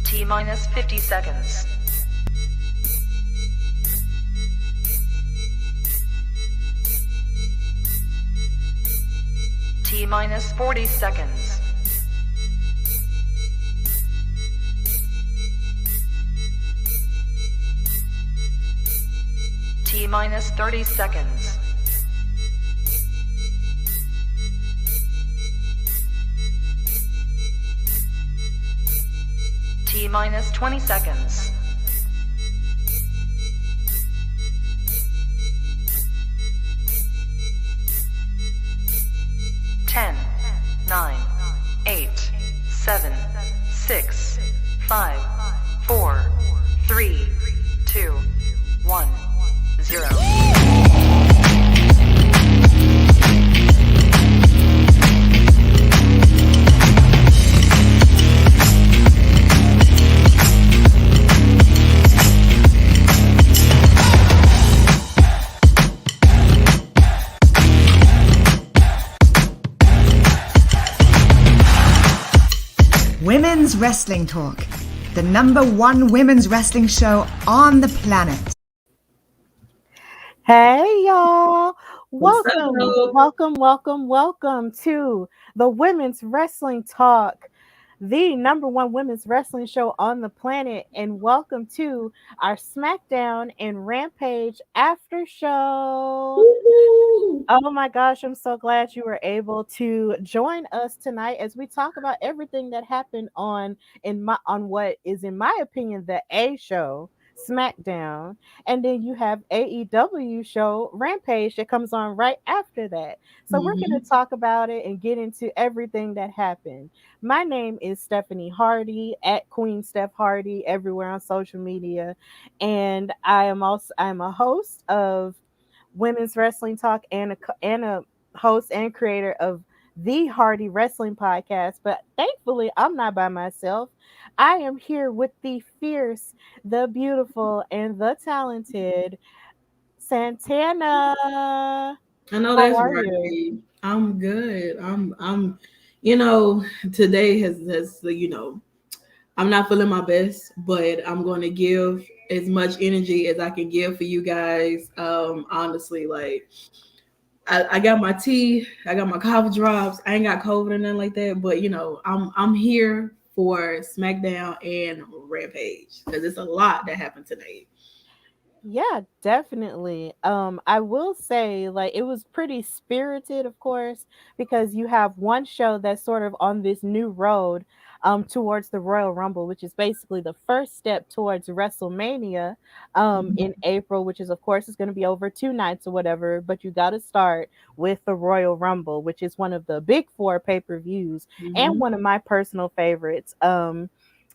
T-minus 50 seconds. T-minus 40 seconds. T-minus 30 seconds. T-minus 20 seconds. Ten, 9, 8, 7, 6, 5, 4, 3, 2, 1, 0. Women's Wrestling Talk, the #1 women's wrestling show on the planet. Hey y'all, welcome to the Women's Wrestling Talk, the #1 women's wrestling show on the planet, and welcome to our SmackDown and Rampage after show. Woo-hoo. Oh my gosh, I'm so glad you were able to join us tonight as we talk about everything that happened on what is, in my opinion, the A show, SmackDown, and then you have AEW show Rampage that comes on right after that. So we're going to talk about it and get into everything that happened. My name is Stephanie Hardy, at Queen Steph Hardy everywhere on social media, and I'm a host of Women's Wrestling Talk and a host and creator of the Hardy Wrestling Podcast. But thankfully, I'm not by myself. I am here with the fierce, the beautiful, and the talented Santana. I know that's right. You? I'm good. I'm today has I'm not feeling my best, but I'm going to give as much energy as I can give for you guys. Honestly, like I got my tea, I got my cough drops. I ain't got COVID or nothing like that, but I'm here for SmackDown and Rampage because it's a lot that happened tonight. Yeah, definitely. I will say, like, it was pretty spirited, of course, because you have one show that's sort of on this new road towards the Royal Rumble, which is basically the first step towards WrestleMania in April, which is, of course, is going to be over 2 nights or whatever, but you got to start with the Royal Rumble, which is one of the big 4 pay-per-views and one of my personal favorites.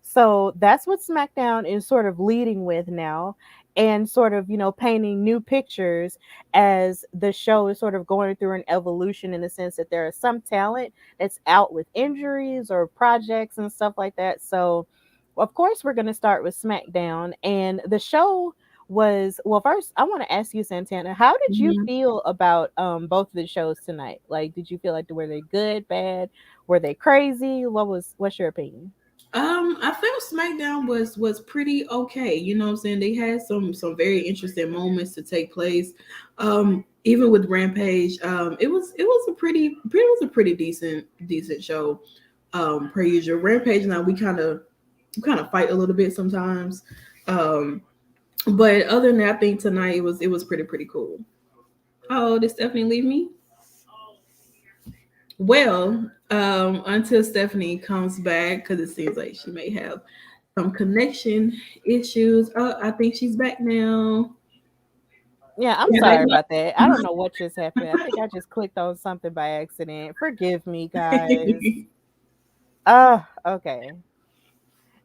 So that's what SmackDown is sort of leading with now, and sort of, painting new pictures as the show is sort of going through an evolution, in the sense that there is some talent that's out with injuries or projects and stuff like that. So, of course, we're going to start with SmackDown. And the show was, well, first, I want to ask you, Santana, how did you feel about both of the shows tonight? Like, did you feel like, were they good, bad? Were they crazy? What's your opinion? I felt SmackDown was pretty okay. You know what I'm saying? They had some very interesting moments to take place. Even with Rampage, it was a pretty decent show. Per usual. Rampage, now we kind of fight a little bit sometimes. But other than that, I think tonight it was pretty cool. Oh, did Stephanie leave me? Well, until Stephanie comes back, because it seems like she may have some connection issues. I think she's back now. Yeah, I'm sorry about that. I don't know what just happened. I think I just clicked on something by accident. Forgive me, guys. Okay.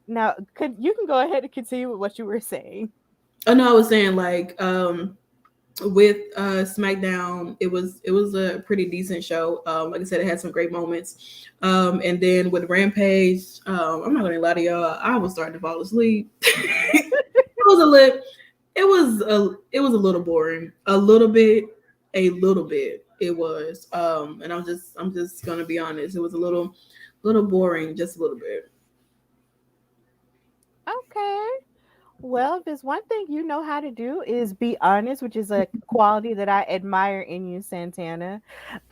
Now, you can go ahead and continue with what you were saying. Oh no, I was saying, like, with SmackDown, it was a pretty decent show. Like I said, it had some great moments. And then with Rampage, I'm not gonna lie to y'all, I was starting to fall asleep. It was a little boring. A little bit. It was. And I'm just gonna be honest. It was a little boring, just a little bit. Well, if there's one thing you know how to do is be honest, which is a quality that I admire in you, Santana.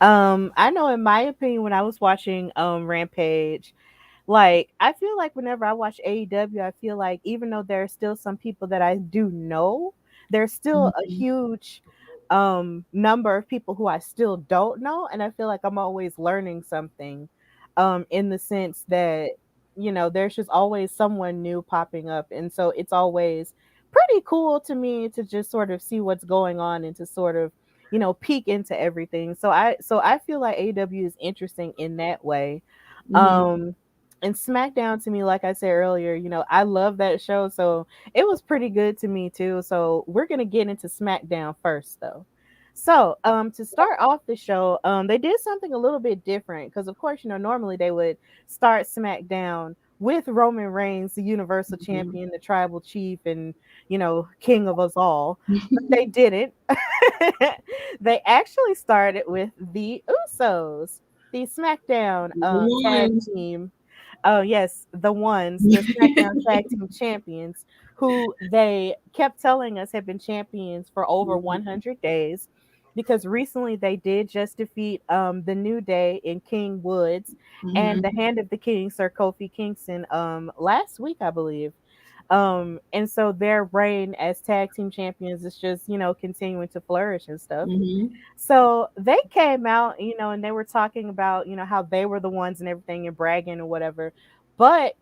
I know in my opinion when I was watching Rampage, like I feel like whenever I watch AEW, I feel like even though there are still some people that I do know, there's still a Mhm. huge number of people who I still don't know, and I feel like I'm always learning something in the sense that there's just always someone new popping up, and so it's always pretty cool to me to just sort of see what's going on and to sort of peek into everything. So I feel like AEW is interesting in that way. Mhm. um and SmackDown to me, like I said earlier, I love that show, so it was pretty good to me too. So we're gonna get into SmackDown first, though. So, to start off the show, they did something a little bit different because, of course, normally they would start SmackDown with Roman Reigns, the Universal Mhm. Champion, the Tribal Chief, and King of us all. But they didn't. They actually started with the Usos, the SmackDown The tag ones. team. Oh yes, the ones, the SmackDown Tag Team Champions, who they kept telling us have been champions for over 100 days, because recently they did just defeat the New Day in King Woods and the Mhm. Hand of the King, Sir Kofi Kingston, last week, I believe. And so their reign as tag team champions is just continuing to flourish and stuff. Mhm. So they came out, and they were talking about, how they were the ones and everything and bragging or whatever. But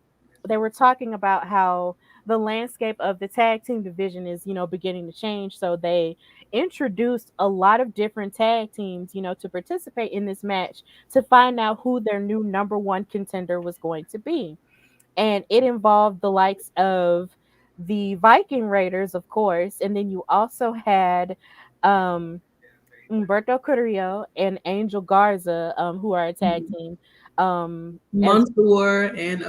they were talking about how the landscape of the tag team division is, beginning to change. So they introduced a lot of different tag teams, to participate in this match to find out who their new number one contender was going to be. And it involved the likes of the Viking Raiders, of course. And then you also had um Humberto Carrillo and Angel Garza, who are a tag team. As Mansoor and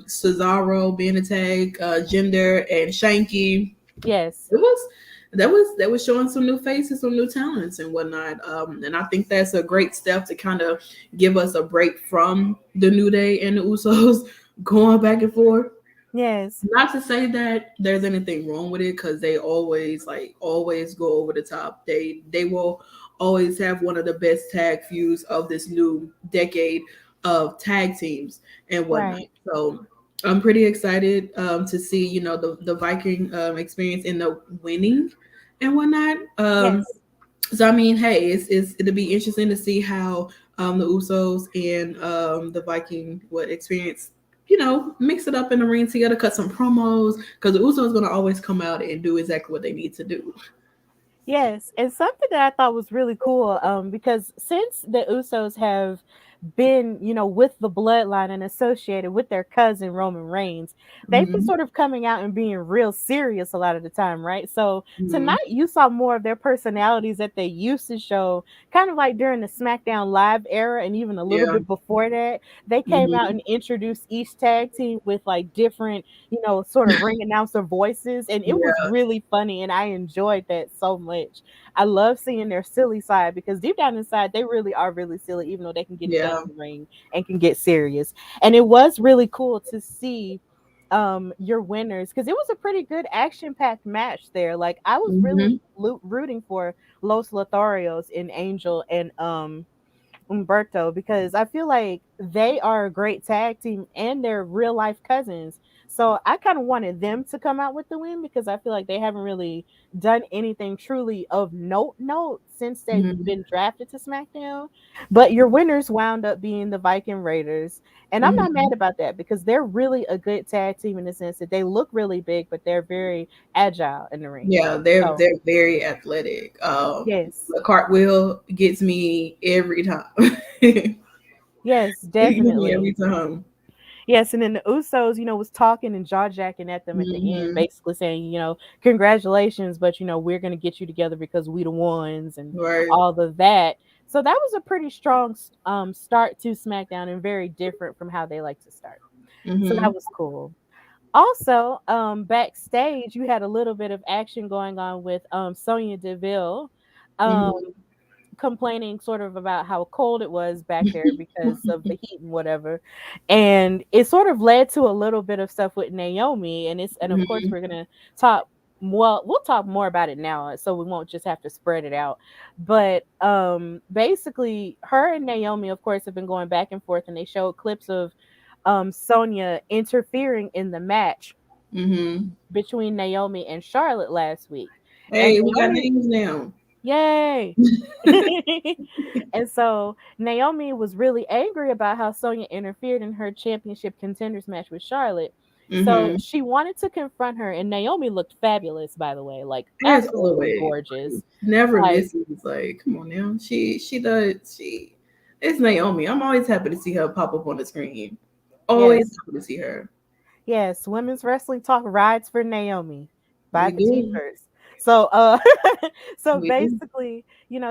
Cesaro being a tag, Gender and Shanky. yes, It was that was showing some new faces, some new talents and whatnot. And I think that's a great step to kind of give us a break from the New Day and the Usos going back and forth. yes, Not to say that there's anything wrong with it, because they always go over the top. They will always have one of the best tag feuds of this new decade of tag teams and whatnot. right, So I'm pretty excited to see the Viking experience in the winning and whatnot. yes. So I mean, hey, it'll be interesting to see how the Usos and the Viking what experience, mix it up in the ring together, cut some promos, because the Usos is gonna always come out and do exactly what they need to do. Yes, and something that I thought was really cool, because since the Usos have been, with the bloodline and associated with their cousin Roman Reigns, they've been Hmm. sort of coming out and being real serious a lot of the time, right? So Hmm. tonight you saw more of their personalities that they used to show, kind of like during the SmackDown Live era, and even a little Yeah. bit before that. They came out Hmm. and introduced each tag team with like different sort of ring announcer voices. And it was Yeah. really funny. And I enjoyed that so much. I love seeing their silly side because deep down inside, they really are really silly, even though they can get it done Yeah. in the ring and can get serious. And it was really cool to see your winners, because it was a pretty good action packed match there. Like I was really Hmm. rooting for Los Lotharios and Angel and Umberto, because I feel like they are a great tag team and they're real life cousins. So I kind of wanted them to come out with the win because I feel like they haven't really done anything truly of note since they've Hmm. been drafted to SmackDown. But your winners wound up being the Viking Raiders. And I'm not mad Hmm. about that because they're really a good tag team in the sense that they look really big, but they're very agile in the ring. Yeah, they're So they're very athletic. yes. The cartwheel gets me every time. It Yes, gets me definitely. every time. Yes, and then the Usos, was talking and jaw jacking at them at the end, Hmm. basically saying, congratulations, but we're gonna get you together because we the ones and Right. all of that. So that was a pretty strong start to SmackDown and very different from how they like to start. So Hmm. that was cool. Also, backstage, you had a little bit of action going on with Sonya Deville. Um, Hmm. complaining sort of about how cold it was back there because of the heat and whatever. And it sort of led to a little bit of stuff with Naomi. And of course, Mhm. we're going to talk. Well, we'll talk more about it now, so we won't just have to spread it out. But basically, her and Naomi, of course, have been going back and forth, and they showed clips of Sonya interfering in the match Mhm. between Naomi and Charlotte last week. And Hey, we got Naomi, names now. yay! And so Naomi was really angry about how Sonya interfered in her championship contenders match with Charlotte. So Mhm. she wanted to confront her, and Naomi looked fabulous, by the way, like As absolutely always, gorgeous. never Like, misses. Like, come on now. She does. It's Naomi. I'm always happy to see her pop up on the screen. Always yes, happy to see her. yes, women's wrestling talk rides for Naomi. Buy We the do. t-shirts. So so We do. basically,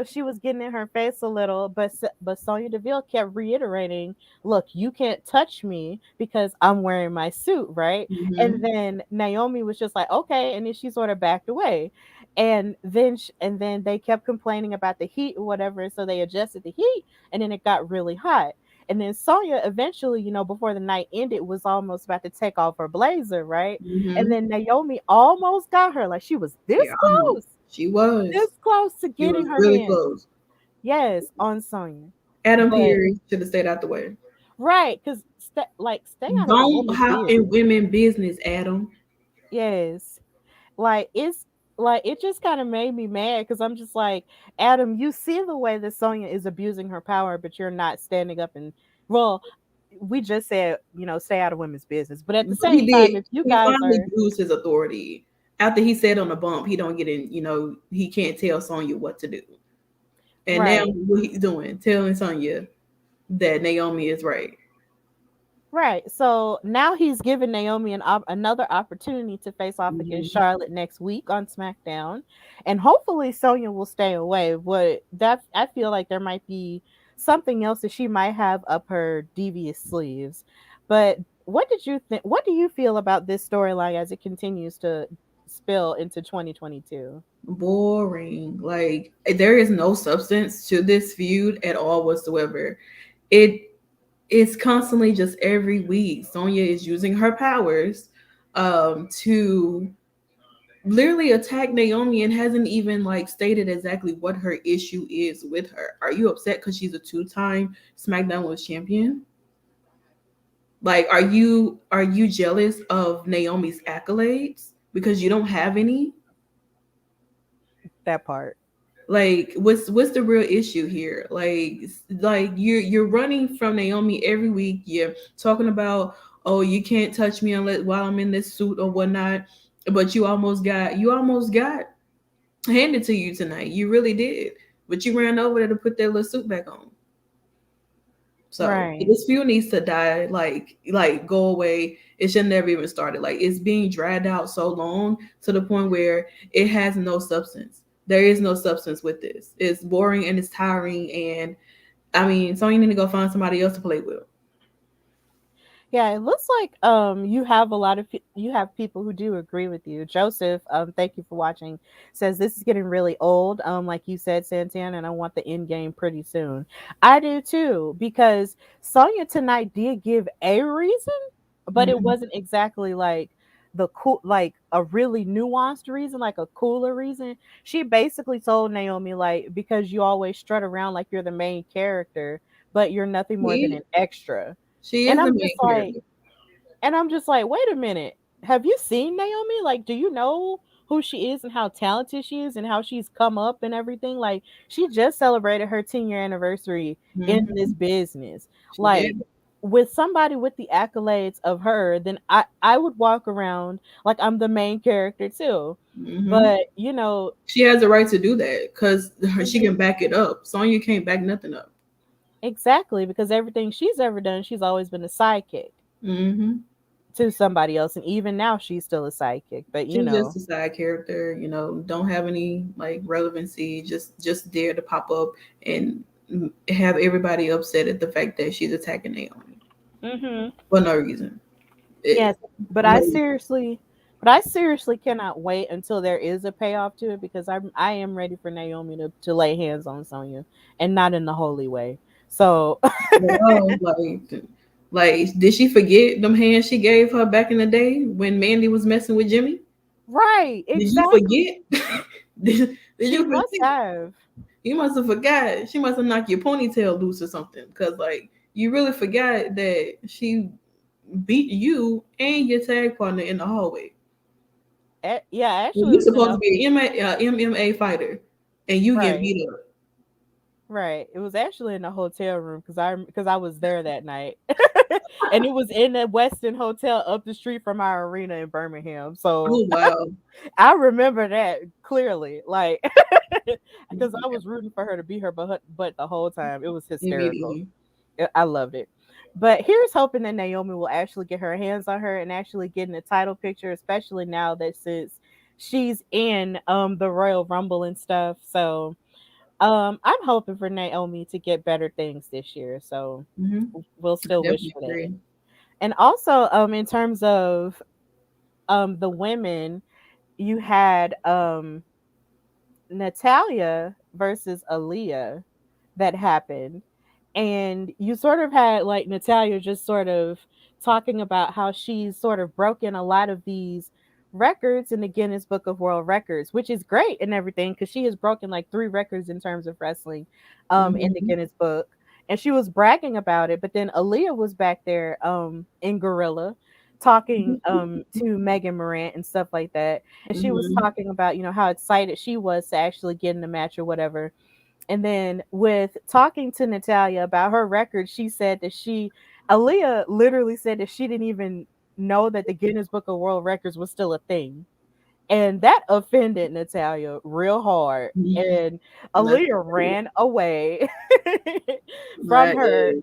she was getting in her face a little, but Sonya Deville kept reiterating, "Look, you can't touch me because I'm wearing my suit, right?" And Mhm. then Naomi was just like, "Okay," and then she sort of backed away. And then they kept complaining about the heat or whatever, so they adjusted the heat, and then it got really hot. And then Sonya eventually, before the night ended, was almost about to take off her blazer, right? And Mhm. then Naomi almost got her. Like she was She this almost. close, She was. this close to She getting was her really hands. close. Yes, on Sonya. Adam But Pearce should have stayed out the way. right, because stay out of a Don't woman's hop in business. women business, Adam. Yes. It's like it just kind of made me mad because I'm just like, Adam, you see the way that Sonya is abusing her power, but you're not standing up and well, we just said, stay out of women's business. But at the But he same time, did. if you He guys finally are used his authority. After he said on the bump, he don't get in. He can't tell Sonya what to do. And now right, what he's doing, telling Sonya that Naomi is right. right. So now he's given Naomi another opportunity to face off against Mhm. Charlotte next week on SmackDown, and hopefully Sonya will stay away. But that I feel like there might be something else that she might have up her devious sleeves. But what did you think? What do you feel about this storyline as it continues to spill into 2022? Boring. Like there is no substance to this feud at all whatsoever. It is constantly just every week. Sonya is using her powers to literally attack Naomi and hasn't even like stated exactly what her issue is with her. Are you upset because she's a two-time SmackDown Women's Champion? Like, are you jealous of Naomi's accolades because you don't have any? That part. Like, what's the real issue here? Like you're running from Naomi every week. You're talking about, oh, you can't touch me unless while I'm in this suit or whatnot. But you almost got handed to you tonight. You really did. But you ran over there to put that little suit back on. So Right. this feud needs to die, like go away. It should never even started. Like it's being dragged out so long to the point where it has no substance. There is no substance with this. It's boring and it's tiring. And I mean, so you need to go find somebody else to play with. Yeah, it looks like you have you have people who do agree with you. Joseph, thank you for watching. Says this is getting really old. Like you said, Santana, and I want the end game pretty soon. I do too because Sonya tonight did give a reason, but it Mhm. wasn't exactly like the cool, like a really nuanced reason, like a cooler reason. She basically told Naomi like because you always strut around like you're the main character, but you're nothing more than She, an extra. she And is the I'm main just like, character. wait a minute. Have you seen Naomi? Like, do you know who she is and how talented she is and how she's come up and everything? Like, she just celebrated her 10-year anniversary in this Mhm. business. She Like, did. with somebody with the accolades of her, then I would walk around like I'm the main character too. Mhm. But, She has the right to do that because she mhm, can back it up. Sonya can't back nothing up. exactly, because everything she's ever done, she's always been a sidekick Hmm. to somebody else. And even now, she's still a sidekick. But, She's just a side character, don't have any like relevancy, just there to pop up and have everybody upset at the fact that she's attacking Naomi hmm for no reason. yes, but For no I reason. seriously But I seriously cannot wait until there is a payoff to it, because I am ready for Naomi to lay hands on Sonya, and not in the holy way. So Well, like, did she forget them hands she gave her back in the day when Mandy was messing with Jimmy? right, Did you exactly. forget? did She you must forget? have. You must have forgot. She must have knocked your ponytail loose or something. Cause like you really forgot that she beat you and your tag partner in the hallway. Yeah, Well, actually, you it was in supposed a to be an MMA fighter, and you get right. beat up. Right. It was actually in a hotel room, because I was there that night. And it was in the Westin Hotel up the street from our arena in Birmingham. So Oh wow! I remember that clearly. Like, because I was rooting for her to beat her but the whole time. It was hysterical. Immediately. I loved it. But here's hoping that Naomi will actually get her hands on her and actually get in the title picture, especially now that since she's in the Royal Rumble and stuff. So I'm hoping for Naomi to get better things this year. So Mm-hmm. we'll still wish Definitely for that. agree. And also, in terms of the women, you had Natalya versus Aliyah that happened. And you sort of had like Natalya just sort of talking about how she's sort of broken a lot of these records in the Guinness Book of World Records, which is great and everything, because she has broken like 3 records in terms of wrestling in the Mm-hmm. Guinness Book. And she was bragging about it. But then Aaliyah was back there in Gorilla talking to Megan Morant and stuff like that. And she was Mm-hmm. talking about, how excited she was to actually get in the match or whatever. And then with talking to Natalya about her record, she said that Aaliyah literally said that she didn't even know that the Guinness Book of World Records was still a thing. And that offended Natalya real hard. And That's Aaliyah ran away from that her is.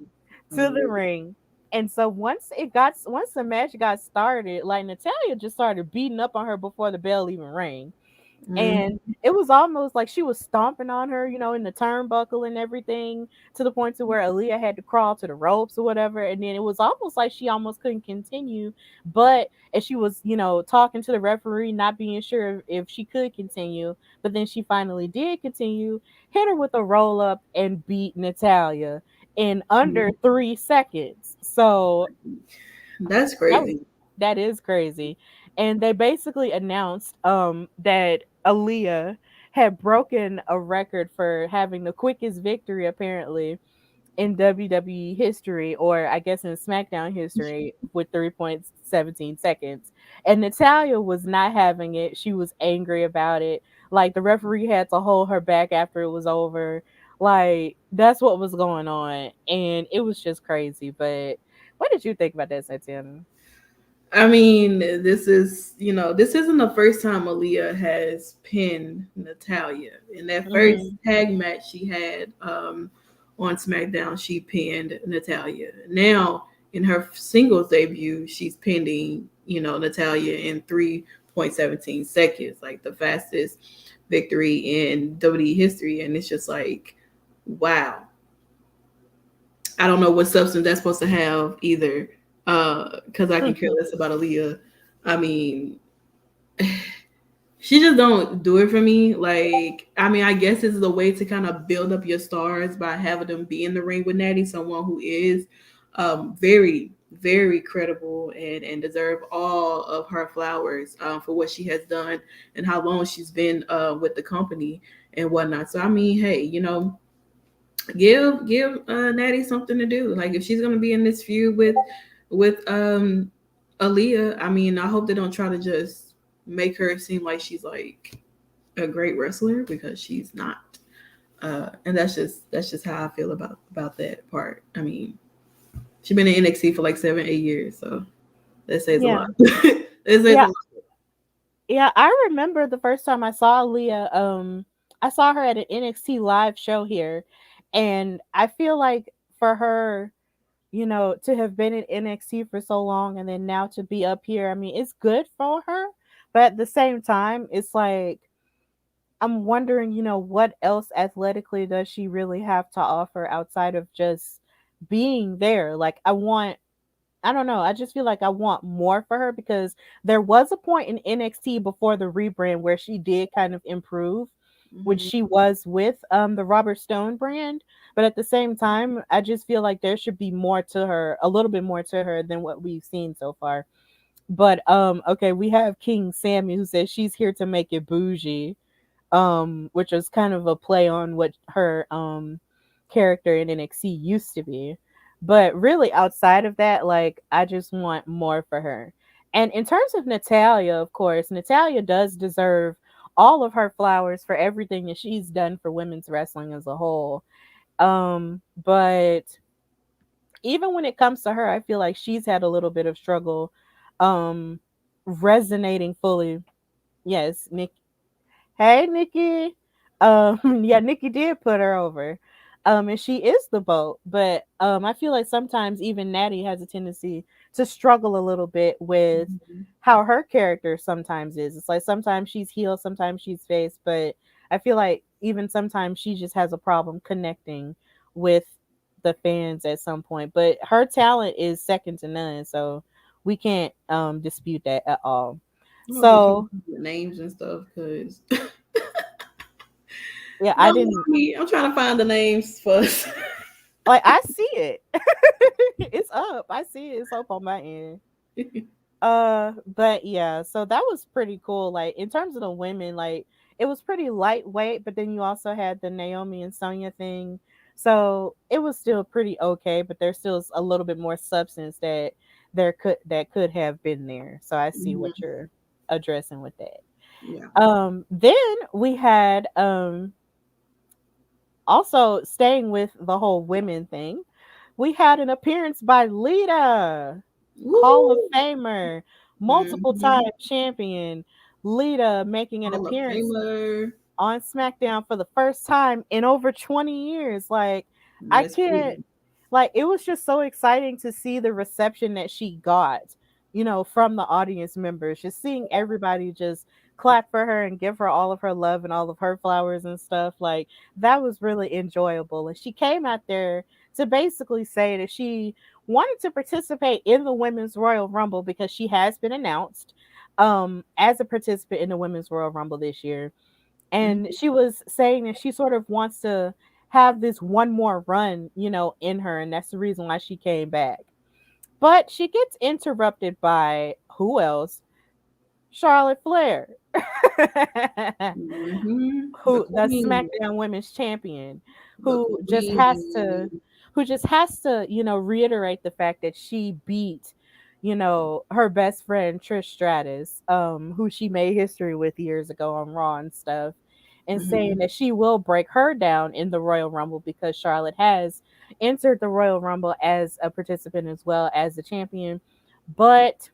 to the ring. And so once the match got started, like Natalya just started beating up on her before the bell even rang. Mm-hmm. And it was almost like she was stomping on her, in the turnbuckle and everything, to the point to where Aaliyah had to crawl to the ropes or whatever. And then it was almost like she almost couldn't continue. But as she was, talking to the referee, not being sure if she could continue, but then she finally did continue, hit her with a roll up and beat Natalya in under 3 seconds. So That's that was crazy. that is crazy. And they basically announced that Aliyah had broken a record for having the quickest victory apparently in WWE history, or I guess in SmackDown history, with 3.17 seconds. And Natalya was not having it. She was angry about it. Like the referee had to hold her back after it was over. Like that's what was going on. And it was just crazy. But what did you think about that, Santana? I mean, this isn't the first time Aliyah has pinned Natalya. In that first Mhm. tag match she had on SmackDown, she pinned Natalya. Now, in her singles debut, she's pinning, Natalya in 3.17 seconds, like the fastest victory in WWE history. And it's just like, wow. I don't know what substance that's supposed to have either. Because I can care less about Aliyah. I mean, she just don't do it for me. Like, I mean, I guess this is a way to kind of build up your stars by having them be in the ring with Natty, someone who is very, very credible and deserve all of her flowers for what she has done and how long she's been with the company and whatnot. So I mean, hey, give Natty something to do. Like if she's gonna be in this feud with Aliyah, I mean, I hope they don't try to just make her seem like she's like a great wrestler because she's not. And that's just how I feel about that part. I mean, she's been in NXT for like 7-8 years, so that says a Yeah. lot. It says a Yeah. lot. Yeah. I remember the first time I saw Aaliyah, I saw her at an NXT live show here. And I feel like for her, to have been in NXT for so long and then now to be up here, I mean, it's good for her. But at the same time, it's like I'm wondering, what else athletically does she really have to offer outside of just being there? Like, I want I don't know. I just feel like I want more for her because there was a point in NXT before the rebrand where she did kind of improve, which Mhm. she was with the Robert Stone brand. But at the same time, I just feel like there should be more to her, a little bit more to her than what we've seen so far. But okay, we have King Sammy who says she's here to make it bougie, which is kind of a play on what her character in NXT used to be. But really outside of that, like I just want more for her. And in terms of Natalya, of course, Natalya does deserve all of her flowers for everything that she's done for women's wrestling as a whole. But even when it comes to her, I feel like she's had a little bit of struggle um resonating fully. Yes, Nick. Hey, Nikki. Yeah, Nikki did put her over. And she is the boat, but I feel like sometimes even Natty has a tendency to struggle a little bit with Mhm. how her character sometimes is. It's like sometimes she's heel, sometimes she's face, but I feel like even sometimes she just has a problem connecting with the fans at some point. But her talent is second to none, so we can't dispute that at all. I'm gonna be trying to So think of names and stuff because yeah, I no, didn't I'm trying to find the names first. like I see it. It's up. I see it. It's up on my end. But yeah, so that was pretty cool. Like in terms of the women, like it was pretty lightweight, but then you also had the Naomi and Sonya thing. So it was still pretty okay, but there's still a little bit more substance that could have been there. So I see what Mhm. you're addressing with that. Yeah. Then we had also staying with the whole women thing, we had an appearance by Lita, Hall of Woo! Famer, multiple time Mhm. champion. Lita making an Hall of appearance Famer. on SmackDown for the first time in over 20 years. Like, I That's can't, crazy. like, it was just so exciting to see the reception that she got, from the audience members. Just seeing everybody just clap for her and give her all of her love and all of her flowers and stuff. Like, that was really enjoyable. And she came out there to basically say that she wanted to participate in the Women's Royal Rumble because she has been announced as a participant in the Women's Royal Rumble this year, and Mhm. she was saying that she sort of wants to have this one more run, in her, and that's the reason why she came back. But she gets interrupted by who else? Charlotte Flair. Mhm. The Who the Queen. SmackDown Women's Champion, The who just has to Queen. reiterate the fact that she beat, her best friend Trish Stratus, who she made history with years ago on Raw and stuff, and saying Mhm. that she will break her down in the Royal Rumble because Charlotte has entered the Royal Rumble as a participant as well as the champion. But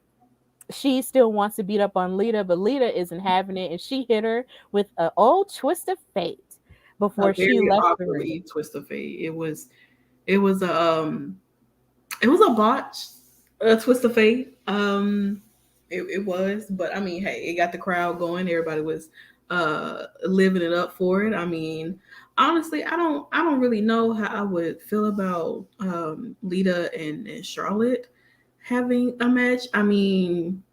she still wants to beat up on Lita, but Lita isn't having it, and she hit her with an old twist of fate A before she very left the ring. awkwardly twist of fate. It was a it was a botch, a twist of fate. It was, but I mean, hey, it got the crowd going. Everybody was living it up for it. I mean, honestly, I don't really know how I would feel about Lita and Charlotte having a match. I mean,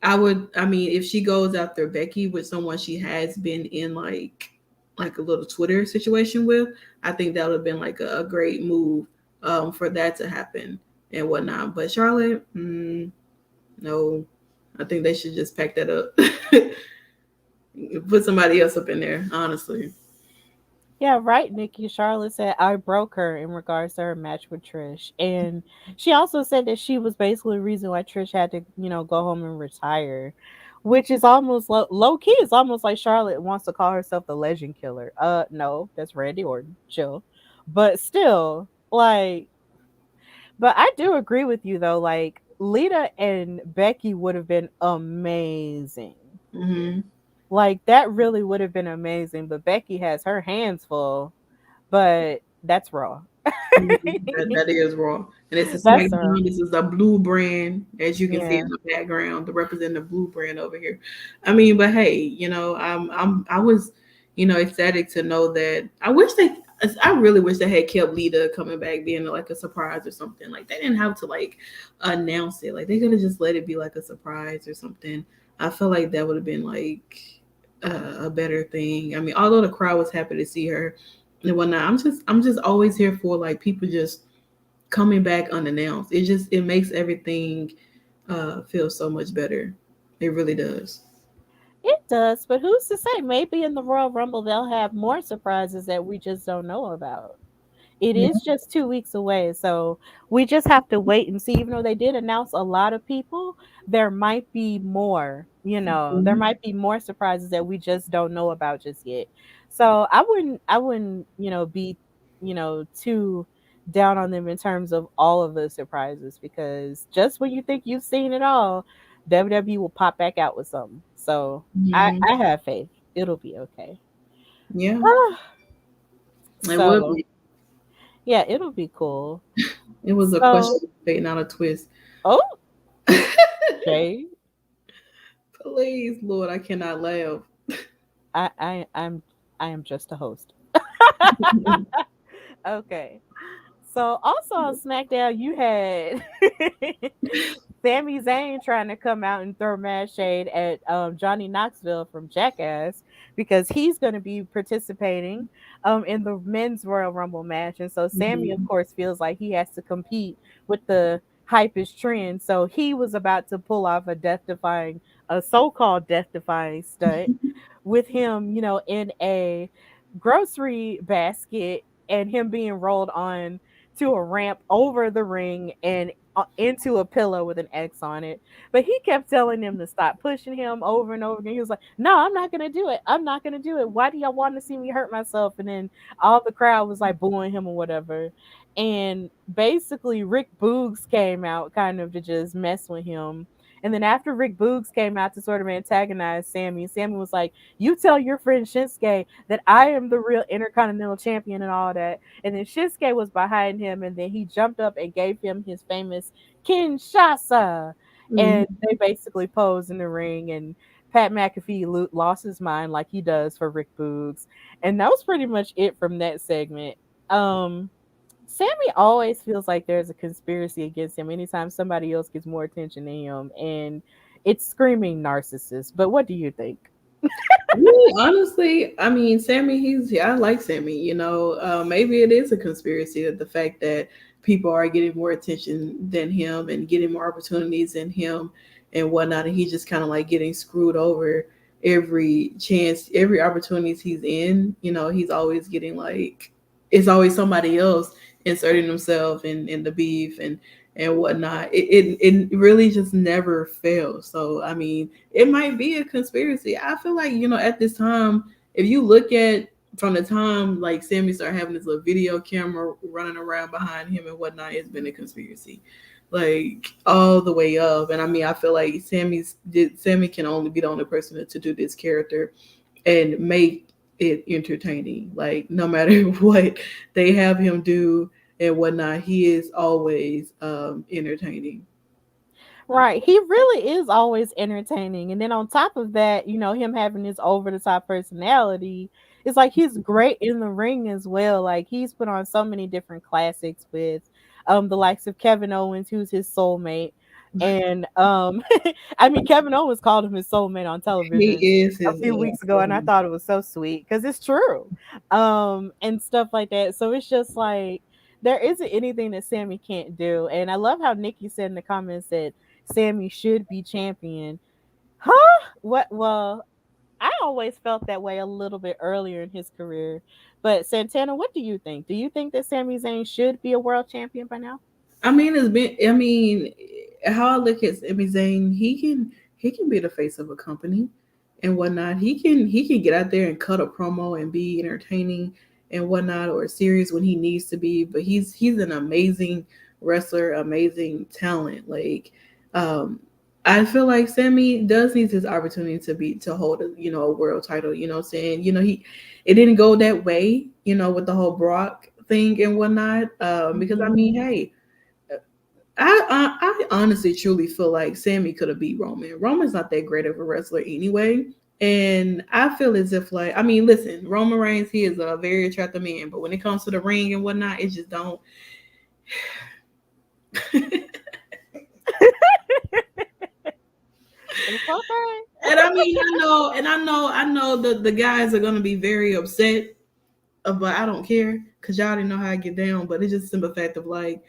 I mean, if she goes after Becky with someone she has been in like a little Twitter situation with, I think that would have been like a great move for that to happen and whatnot. But Charlotte, no, I think they should just pack that up. Put somebody else up in there, honestly. Yeah, right, Nikki. Charlotte said I broke her in regards to her match with Trish. And she also said that she was basically the reason why Trish had to, go home and retire. Which is almost low key. It's almost like Charlotte wants to call herself the legend killer. No, that's Randy Orton. Chill. But still, like, but I do agree with you though. Like Lita and Becky would have been amazing. Hmm. Like that really would have been amazing. But Becky has her hands full. But that's raw. That is raw, and it's a That's raw. SmackDown. This is a blue brand, as you can see Yeah. in the background, the representative blue brand over here. I mean, but hey, I was, ecstatic to know that. I wish they I really wish they had kept Lita coming back being like a surprise or something. Like they didn't have to like announce it. Like they could have just let it be like a surprise or something. I feel like that would have been like a better thing. I mean, although the crowd was happy to see her and whatnot, I'm just always here for like people just coming back unannounced. It makes everything feel so much better. It really does. It does, but who's to say? Maybe in the Royal Rumble they'll have more surprises that we just don't know about. It Yeah. is just 2 weeks away, so we just have to wait and see. Even though they did announce a lot of people, there might be more, there Mhm. might be more surprises that we just don't know about just yet. So I wouldn't, be, too down on them in terms of all of the surprises, because just when you think you've seen it all, WWE will pop back out with something. So Mhm. I have faith. It'll be okay. Yeah, it would So be. yeah, it'll be cool. It was a So, question of fate, not a twist. oh, Jay, Please, Lord, I cannot laugh. I, I, I'm, I am just a host. Okay. So also on SmackDown, you had Sami Zayn trying to come out and throw mad shade at Johnny Knoxville from Jackass, because he's going to be participating in the men's Royal Rumble match, and so Sammy, of Mhm. course, feels like he has to compete with the hypest trend. So he was about to pull off a so-called death-defying stunt with him, in a grocery basket, and him being rolled on to a ramp over the ring and into a pillow with an X on it. But he kept telling them to stop pushing him over and over again. He was like, "No, I'm not gonna do it. I'm not gonna do it. Why do y'all want to see me hurt myself?" And then all the crowd was like booing him or whatever. And basically, Rick Boogs came out kind of to just mess with him. And then after Rick Boogs came out to sort of antagonize Sammy, Sammy was like, "You tell your friend Shinsuke that I am the real Intercontinental Champion," and all that. And then Shinsuke was behind him, and then he jumped up and gave him his famous Kinshasa. And Mhm. they basically posed in the ring, and Pat McAfee lost his mind like he does for Rick Boogs. And that was pretty much it from that segment. Um, Sammy always feels like there's a conspiracy against him anytime somebody else gets more attention than him, and it's screaming narcissist. But what do you think? Yeah, honestly, I mean, Sammy, I like Sammy. Maybe it is a conspiracy that the fact that people are getting more attention than him and getting more opportunities than him and whatnot, and he's just kind of like getting screwed over every chance, every opportunities he's in. He's always getting like it's always somebody else inserting himself in the beef and whatnot. It really just never fails. So I mean, it might be a conspiracy. I feel like, at this time, if you look at from the time like Sammy started having this little video camera running around behind him and whatnot, it's been a conspiracy. Like all the way up. And I mean, I feel like Sammy can only be the only person to do this character and make it entertaining. Like no matter what they have him do and whatnot, he is always entertaining. Right. He really is always entertaining. And then on top of that, him having his over the top personality, it's like he's great in the ring as well. Like he's put on so many different classics with the likes of Kevin Owens, who's his soulmate. And I mean, Kevin Owens called him his soulmate on television He is a his few weeks ago, and I thought it was so sweet because it's true. And stuff like that. So it's just like there isn't anything that Sammy can't do. And I love how Nikki said in the comments that Sammy should be champion. Huh? What? Well, I always felt that way a little bit earlier in his career. But Santana, what do you think? Do you think that Sami Zayn should be a world champion by now? I mean, how I look at Sami Zayn, he can be the face of a company and whatnot. He can get out there and cut a promo and be entertaining and whatnot, or serious when he needs to be. But he's an amazing wrestler, amazing talent. Like, um, I feel like Sammy does need his opportunity to hold a world title. You know what I'm saying? It didn't go that way. With the whole Brock thing and whatnot. Because I Mhm. mean, hey, I honestly truly feel like Sammy could have beat Roman. Roman's not that great of a wrestler anyway. And I feel as if, like, I mean, listen, Roman Reigns, he is a very attractive man, but when it comes to the ring and whatnot, it just don't. It's okay. And I mean, I know the guys are gonna be very upset, but I don't care because y'all didn't know how I get down. But it's just a simple fact of, like,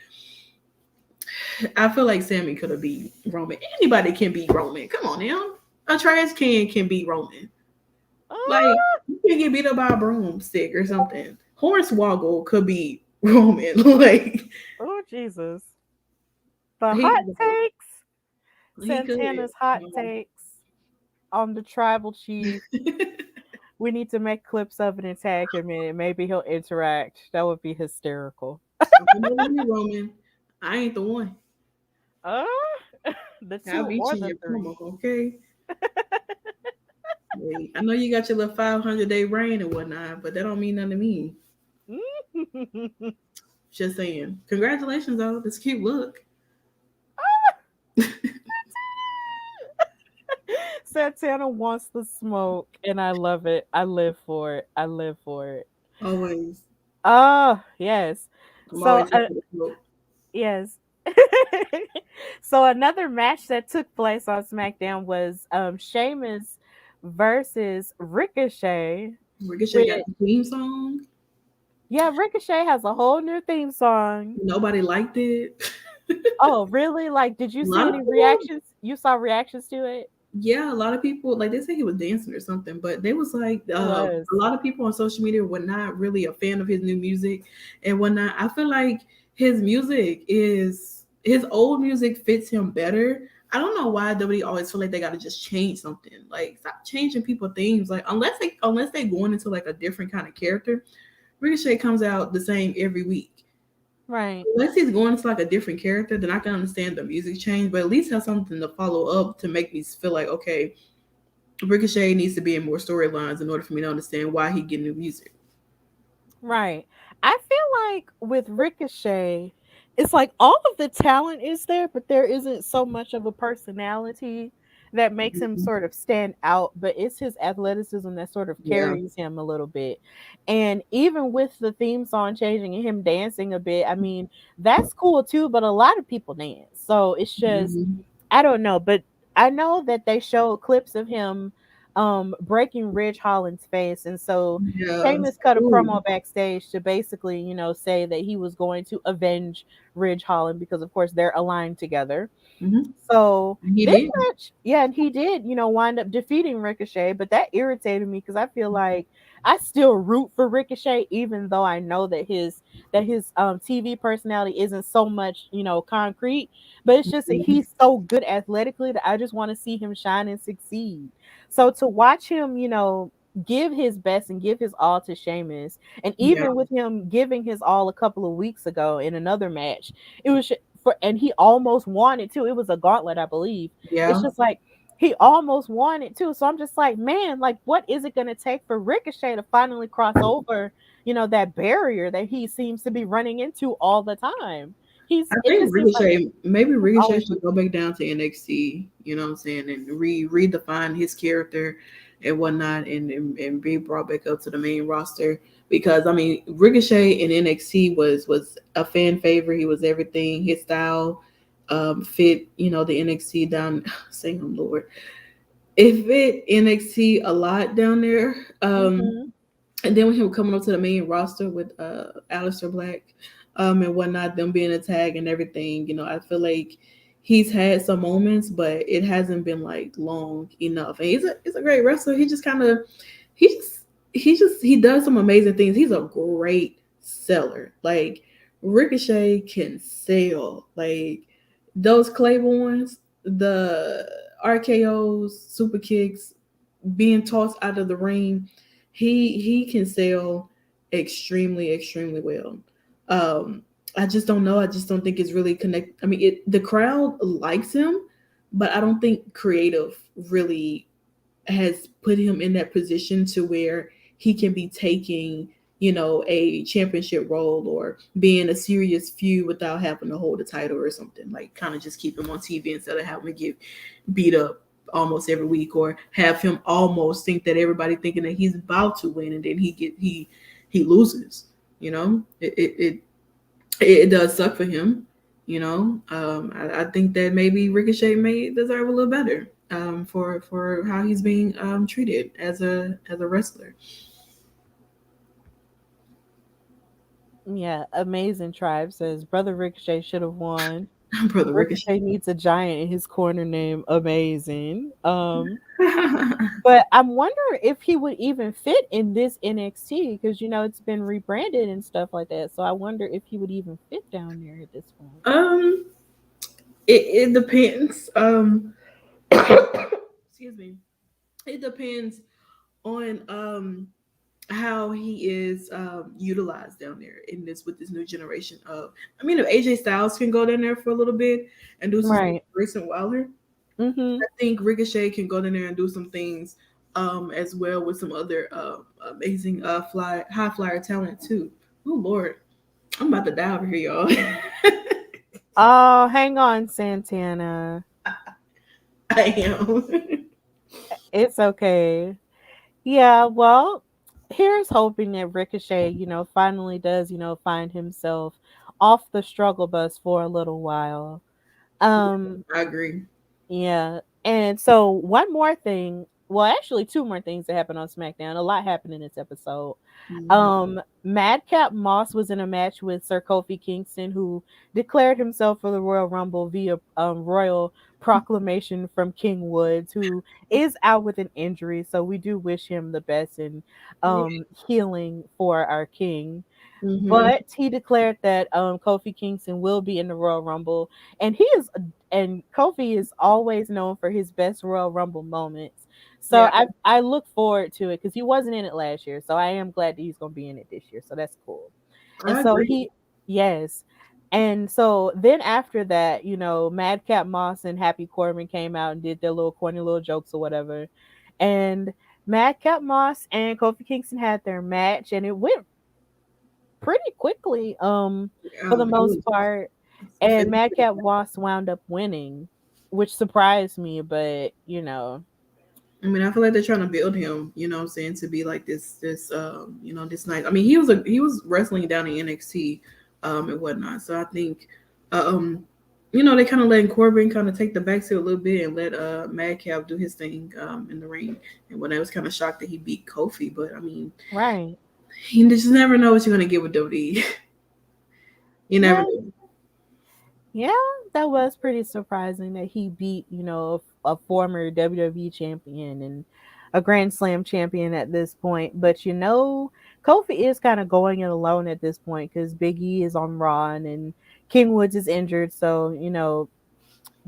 I feel like Sammy could have beat Roman. Anybody can beat Roman. Come on now. A trash can beat Roman. Like, you can get beat up by a broomstick or something. Hornswoggle could beat Roman. Like, oh Jesus. The hot takes. Santana's hot takes on the tribal chief. We need to make clips of it and tag him in it. Maybe he'll interact. That would be hysterical. Roman, I ain't the one. The two or the three. Okay. Wait, I know you got your little 500-day reign and whatnot, but that don't mean nothing to me. Just saying. Congratulations, though. This cute look. Santana wants the smoke, and I love it. I live for it. I live for it. Always. Oh, yes. Yes. So another match that took place on SmackDown was Sheamus versus Ricochet. Ricochet got the theme song. Yeah, Ricochet has a whole new theme song. Nobody liked it. Oh, really? Like, did you see any reactions? You saw reactions to it? Yeah, a lot of people, like, they say he was dancing or something, but they was like, a lot of people on social media were not really a fan of his new music and whatnot. I feel like his old music fits him better. I don't know why WWE always feel like they got to just change something. Like, stop changing people themes. Like, unless they going into like a different kind of character, Ricochet comes out the same every week. Right. Unless he's going to like a different character, then I can understand the music change, but at least have something to follow up to make me feel like, okay, Ricochet needs to be in more storylines in order for me to understand why he getting new music. Right. I feel like with Ricochet, it's like all of the talent is there, but there isn't so much of a personality that makes him sort of stand out, but it's his athleticism that sort of carries him a little bit. And even with the theme song changing and him dancing a bit, I mean, that's cool too, but a lot of people dance. So it's just, I don't know, but I know that they showed clips of him breaking Ridge Holland's face, and so Sheamus cut a promo backstage to basically, say that he was going to avenge Ridge Holland because of course they're aligned together. So this match, and he did, wind up defeating Ricochet, but that irritated me because I feel like I still root for Ricochet, even though I know that his TV personality isn't so much, concrete, but it's just that he's so good athletically that I just want to see him shine and succeed. So to watch him, give his best and give his all to Sheamus, and even with him giving his all a couple of weeks ago in another match, it was and he almost won it too. It was a gauntlet, I believe. It's just like he almost won it too. So I'm just like, man, like, what is it going to take for Ricochet to finally cross over, that barrier that he seems to be running into all the time? I think Ricochet should go back down to NXT, you know what I'm saying, and redefine his character and whatnot, and be brought back up to the main roster. Because I mean, Ricochet in NXT was a fan favorite. He was everything. His style fit, the NXT down. Saying Lord, it fit NXT a lot down there. And then when he was coming up to the main roster with Aleister Black, and whatnot, them being a tag and everything, I feel like he's had some moments, but it hasn't been like long enough. And he's a great wrestler. He just kind of he does some amazing things. He's a great seller. Like, Ricochet can sell. Like, those Claibornes, the RKOs, super kicks, being tossed out of the ring, he can sell extremely, extremely well. I just don't know. I just don't think it's really connected. I mean, the crowd likes him, but I don't think creative really has put him in that position to where he can be taking, a championship role or being a serious feud without having to hold a title or something. Like, kind of just keep him on TV instead of having to get beat up almost every week, or have him almost think that everybody thinking that he's about to win, and then he loses. It does suck for him. I think that maybe Ricochet may deserve a little better for how he's being treated as a wrestler. Yeah, Amazing Tribe says Brother Ricochet should have won. Brother Ricochet. Ricochet needs a giant in his corner named Amazing. But I'm wondering if he would even fit in this NXT because it's been rebranded and stuff like that. So I wonder if he would even fit down there at this point. um, it depends. Excuse me. It depends on how he is utilized down there in this with this new generation of. I mean, if AJ Styles can go down there for a little bit and do some Right. Grayson Waller, Mm-hmm. I think Ricochet can go down there and do some things as well with some other amazing high flyer talent too. Oh Lord, I'm about to die over here, y'all. Oh, hang on, Santana. I am. It's okay. Yeah, well, here's hoping that Ricochet, finally does, find himself off the struggle bus for a little while. Um, I agree. yeah. And so one more thing, well, actually two more things that happened on SmackDown. A lot happened in this episode. Mhm. Madcap Moss was in a match with Sir Kofi Kingston, who declared himself for the Royal Rumble via royal proclamation from King Woods, who is out with an injury. So we do wish him the best in healing for our king. Mhm. But he declared that Kofi Kingston will be in the Royal Rumble, and Kofi is always known for his best Royal Rumble moments. So Yeah, I look forward to it because he wasn't in it last year, so I am glad that he's going to be in it this year. So that's cool. And I so agree. yes. And so then after that, Madcap Moss and Happy Corbin came out and did their little corny little jokes or whatever. And Madcap Moss and Kofi Kingston had their match, and it went pretty quickly, for the It most was part. it And was Madcap Moss wound up winning, which surprised me, but I mean, I feel like they're trying to build him, what I'm saying, to be like this night. I mean, he was wrestling down in NXT, and whatnot. So I think, they kind of letting Corbin kind of take the backseat a little bit and let Madcap do his thing in the ring. And when I was kind of shocked that he beat Kofi, but I mean, right. you just never know what you're gonna get with WWE. You never Yeah, know. yeah, that was pretty surprising that he beat, a former WWE champion and a Grand Slam champion at this point. But Kofi is kind of going it alone at this point because Big E is on Raw and King Woods is injured. So,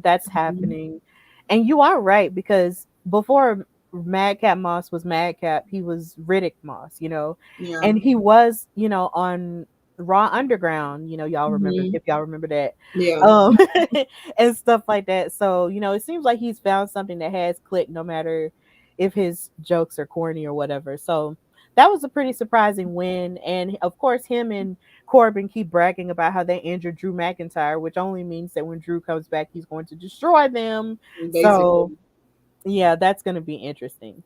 that's Mhm. happening. And you are right because before Madcap Moss was Madcap, he was Riddick Moss, Yeah. and he was, on Raw Underground, y'all remember Hmm. if y'all remember that, Yeah. um, and stuff like that. So it seems like he's found something that has clicked, no matter if his jokes are corny or whatever. So that was a pretty surprising win, and of course, him and Corbin keep bragging about how they injured Drew McIntyre, which only means that when Drew comes back, he's going to destroy them. So, Basically. yeah, that's going to be interesting.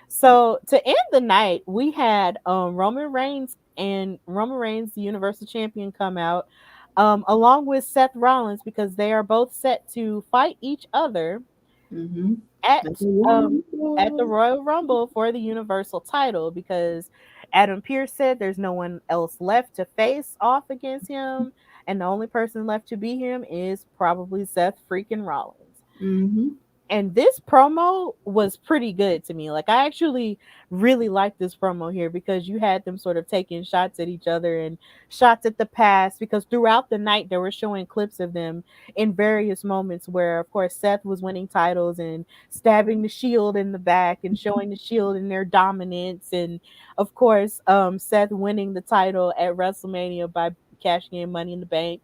So, to end the night, we had Roman Reigns, the Universal Champion, come out along with Seth Rollins because they are both set to fight each other Hmm. That's at a um at the Rumble. Royal Rumble for the Universal title because Adam Pearce said there's no one else left to face off against him, and the only person left to beat him is probably Seth freaking Rollins. Hmm. And this promo was pretty good to me. Like, I actually really liked this promo here because you had them sort of taking shots at each other and shots at the past, because throughout the night they were showing clips of them in various moments where, of course, Seth was winning titles and stabbing the Shield in the back and showing the Shield in their dominance, and of course, Seth winning the title at WrestleMania by cashing in Money in the Bank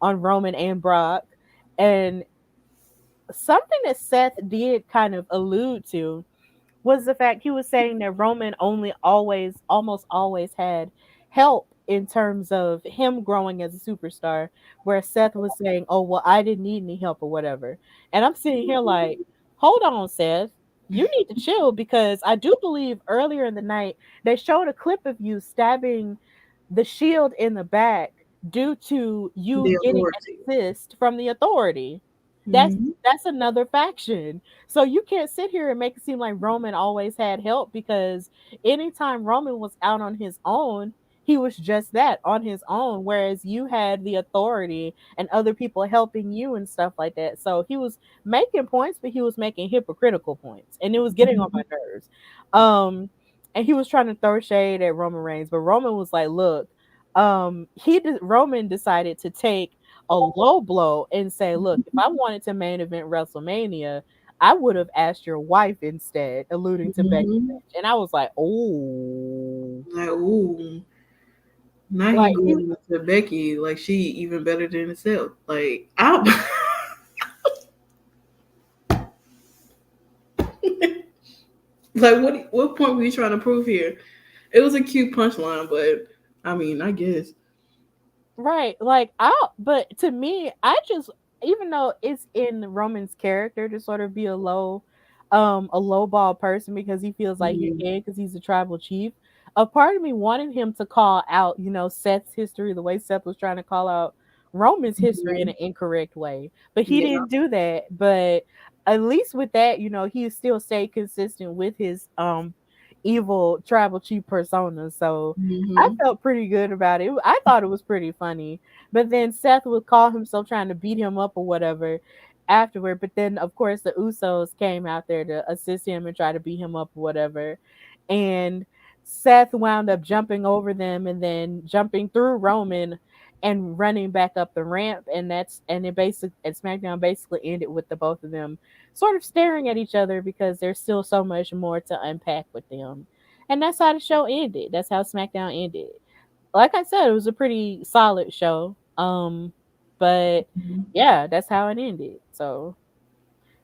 on Roman and Brock. And something that Seth did kind of allude to was the fact he was saying that Roman only almost always had help in terms of him growing as a superstar, where Seth was saying, "Oh, well, I didn't need any help or whatever." And I'm sitting here like, hold on, Seth. You need to chill because I do believe earlier in the night they showed a clip of you stabbing the Shield in the back due to you The getting authority. an assist from the Authority. That's Hmm. that's another faction. So you can't sit here and make it seem like Roman always had help because anytime Roman was out on his own, he was just that, on his own, whereas you had the Authority and other people helping you and stuff like that. So he was making points, but he was making hypocritical points, and it was getting on my nerves. Um, and he was trying to throw shade at Roman Reigns, but Roman was like, "Look, Roman decided to take a low blow and say, look, if I wanted to main event WrestleMania, I would have asked your wife instead," alluding to Becky Hmm. Lynch. And I was like, oh, Like, ooh, now he like he going to Becky like she even better than himself. Like, I. Like, what point were you trying to prove here? It was a cute punchline, but I mean, I guess. right, but to me, I just, even though it's in Roman's character to sort of be a low ball person because he feels like he Mhm. can because he's a tribal chief. A part of me wanted him to call out, Seth's history the way Seth was trying to call out Roman's history in Mhm. an incorrect way, but he Yeah. didn't do that. But at least with that, he still stayed consistent with his evil tribal chief persona. So I Hmm. felt pretty good about it. I thought it was pretty funny. But then Seth would call himself trying to beat him up or whatever afterward. But then, of course, the Usos came out there to assist him and try to beat him up or whatever. And Seth wound up jumping over them and then jumping through Roman and running back up the ramp. And SmackDown basically ended with the both of them sort of staring at each other because there's still so much more to unpack with them. And that's how the show ended. That's how SmackDown ended. Like I said, it was a pretty solid show. But yeah, that's how it ended. So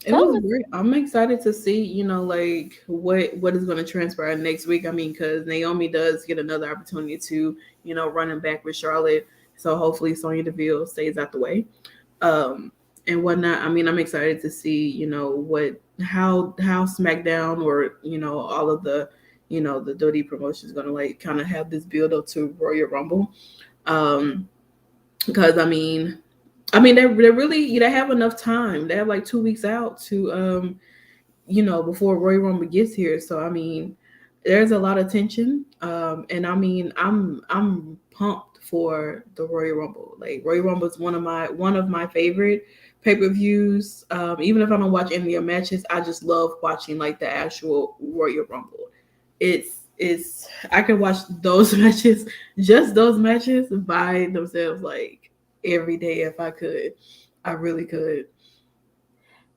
It tell was us. great. I'm excited to see, like what is going to transpire next week. I mean, because Naomi does get another opportunity to, running back with Charlotte. So hopefully Sonya Deville stays out the way, um, and whatnot. I mean, I'm excited to see, what how SmackDown or all of the the WWE promotions going to like kind of have this build up to Royal Rumble, um, because I mean, they're really they have enough time. They have like 2 weeks out to before Royal Rumble gets here. So I mean, there's a lot of tension. And I mean, I'm pumped for the Royal Rumble. Like Royal Rumble is one of my favorite pay-per-views. Even if I don't watch any of the matches, I just love watching like the actual Royal Rumble. It's I could watch those matches, just those matches by themselves, like every day if I could. I really could.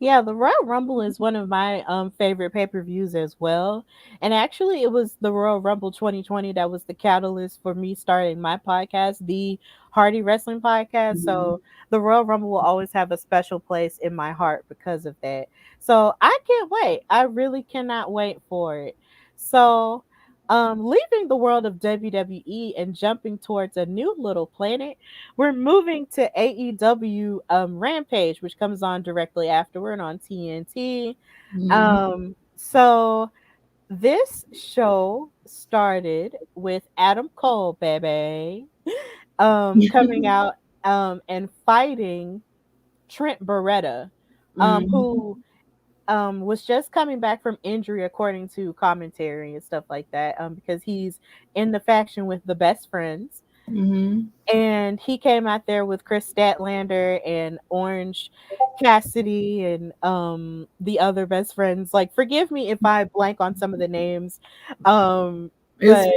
Yeah, the Royal Rumble is one of my favorite pay-per-views as well. And actually it was the Royal Rumble 2020 that was the catalyst for me starting my podcast, the Hardy Wrestling Podcast. Mhm. So the Royal Rumble will always have a special place in my heart because of that. So I can't wait. I really cannot wait for it. So leaving the world of WWE and jumping towards a new little planet, we're moving to AEW Rampage, which comes on directly afterward on TNT. Mhm. So this show started with Adam Cole, baby, coming out and fighting Trent Beretta, Mhm. who was just coming back from injury according to commentary and stuff like that, because he's in the faction with the best friends. Mhm. And he came out there with Chris Statlander and Orange Cassidy and the other best friends. Like, forgive me if I blank on some of the names. It's But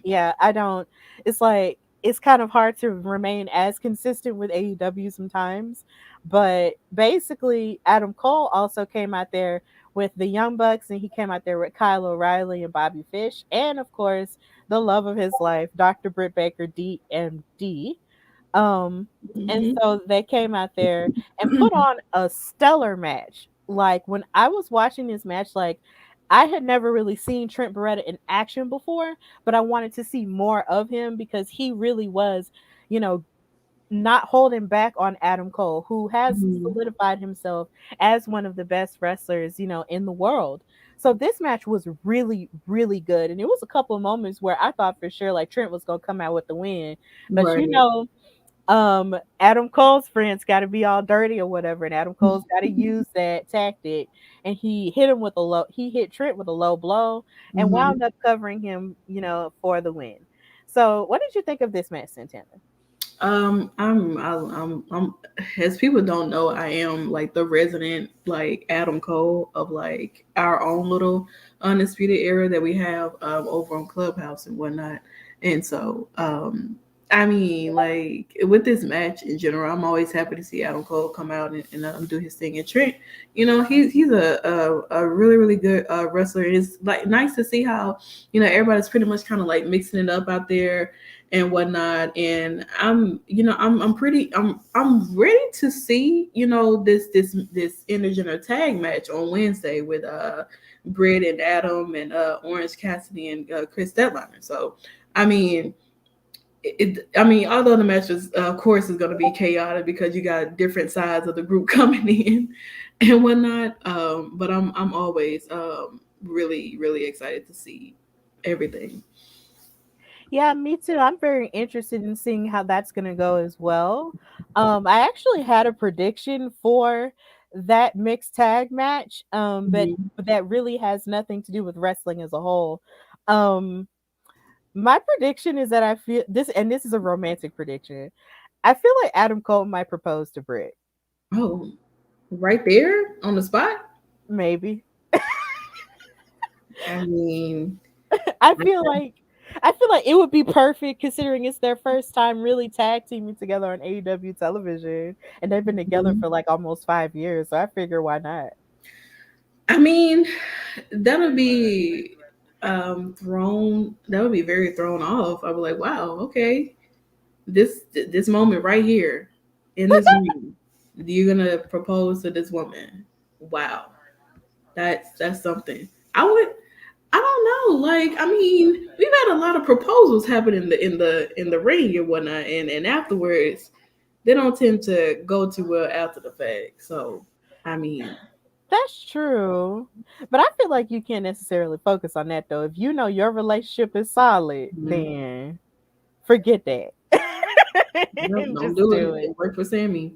yeah, I don't, it's like it's kind of hard to remain as consistent with AEW sometimes. But basically Adam Cole also came out there with the Young Bucks, and he came out there with Kyle O'Reilly and Bobby Fish, and of course the love of his life, Dr. Britt Baker, DMD. Um, and mhm. so they came out there and put on a stellar match. Like, when I was watching this match, like, I had never really seen Trent Beretta in action before, but I wanted to see more of him because he really was, you know, not holding back on Adam Cole, who has Mhm. solidified himself as one of the best wrestlers, in the world. So this match was really, really good. And it was a couple of moments where I thought for sure like Trent was gonna come out with the win. But Right. Adam Cole's friends got to be all dirty or whatever, and Adam Cole's got to use that tactic. And he hit Trent with a low blow and Mhm. wound up covering him, for the win. So, what did you think of this match, Santana? I'm as people don't know, I am like the resident like Adam Cole of like our own little undisputed era that we have over on Clubhouse and whatnot. And so I mean, like with this match in general, I'm always happy to see Adam Cole come out and do his thing. And Trent, he's a really really good wrestler. And it's like nice to see how everybody's pretty much kind of like mixing it up out there and whatnot. And I'm ready to see this intergender tag match on Wednesday with Britt and Adam and Orange Cassidy and Chris Deadliner. So I mean. Although the match is, of course, is going to be chaotic because you got different sides of the group coming in and whatnot. But I'm always really really excited to see everything. Yeah, me too. I'm very interested in seeing how that's going to go as well. I actually had a prediction for that mixed tag match, Mhm. but that really has nothing to do with wrestling as a whole. Um, my prediction is that I feel this, and this is a romantic prediction. I feel like Adam Cole might propose to Britt. Oh, right there on the spot. Maybe. I mean, I feel like I feel like it would be perfect considering it's their first time really tag teaming together on AEW television, and they've been together for like almost 5 years. So I figure why not? I mean, that would be thrown. That would be very thrown off. I would like, wow, okay, this moment right here in this ring, you're gonna propose to this woman. Wow, that's something. I don't know. Like, I mean, we've had a lot of proposals happen in the ring and whatnot, and afterwards, they don't tend to go too well after the fact. So, I mean, That's true. But I feel like you can't necessarily focus on that though. If you know your relationship is solid, mhm, then forget that. no, And don't just do do it. it. It worked for Sammy.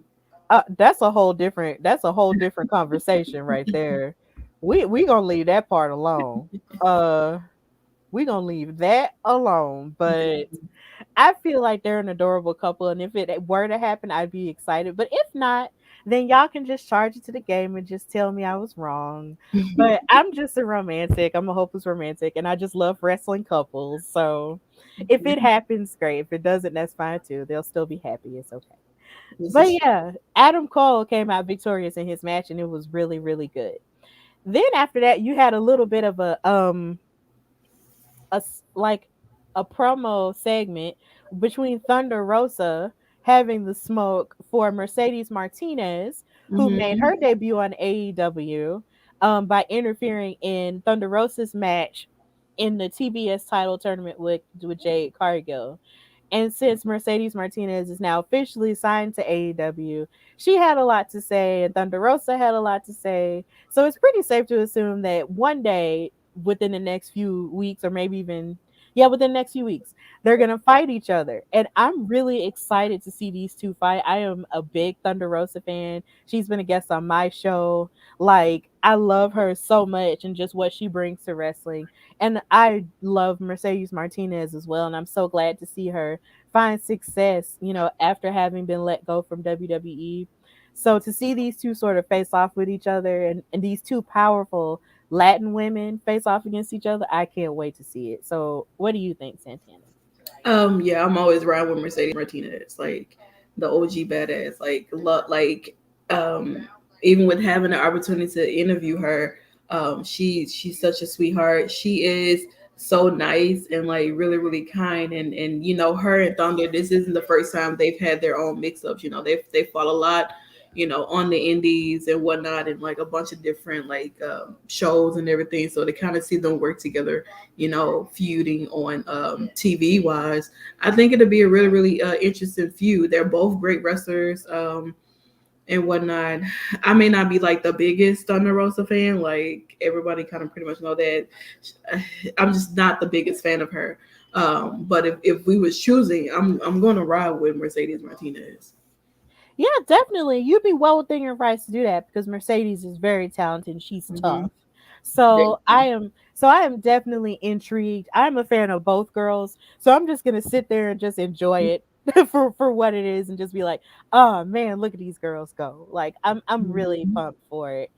That's a whole different conversation right there. We gonna leave that part alone. Uh we gonna leave that alone. But I feel like they're an adorable couple, and if it were to happen, I'd be excited. But if not, then y'all can just charge it to the game and just tell me I was wrong. But I'm just a romantic. I'm a hopeless romantic, and I just love wrestling couples. So if it happens, great. If it doesn't, that's fine too. They'll still be happy. It's okay. This But is yeah, Adam Cole came out victorious in his match, and it was really, really good. Then after that, you had a little bit of like a promo segment between Thunder Rosa having the smoke for Mercedes Martinez, who made hmm her debut on AEW by interfering in Thunder Rosa's match in the TBS title tournament with Jade Cargill. And since Mercedes Martinez is now officially signed to AEW, she had a lot to say, and Thunder Rosa had a lot to say. So it's pretty safe to assume that one day within the next few weeks, or maybe even, yeah, within the next few weeks, they're going to fight each other. And I'm really excited to see these two fight. I am a big Thunder Rosa fan. She's been a guest on my show. Like, I love her so much and just what she brings to wrestling. And I love Mercedes Martinez as well. And I'm so glad to see her find success, after having been let go from WWE. So to see these two sort of face off with each other, and these two powerful Latin women face off against each other, I can't wait to see it. So what do you think, Santana? Yeah, I'm always riding with Mercedes Martinez, like the OG badass. Um, even with having the opportunity to interview her, she's such a sweetheart. She is so nice and like really really kind. And her and Thunder, this isn't the first time they've had their own mix ups. They fought a lot. on the indies and whatnot, and like a bunch of different like shows and everything. So to kind of see them work together, feuding on TV wise, I think it'll be a really, really interesting feud. They're both great wrestlers. And whatnot. I may not be like the biggest Thunder Rosa fan. Like everybody kind of pretty much know that. I'm just not the biggest fan of her. But if we was choosing, I'm gonna ride with Mercedes Martinez. Yeah, definitely. You'd be well within your rights to do that because Mercedes is very talented and she's tough. So I am definitely intrigued. I'm a fan of both girls. So I'm just gonna sit there and just enjoy it for what it is and just be like, oh man, look at these girls go. Like I'm really pumped for it.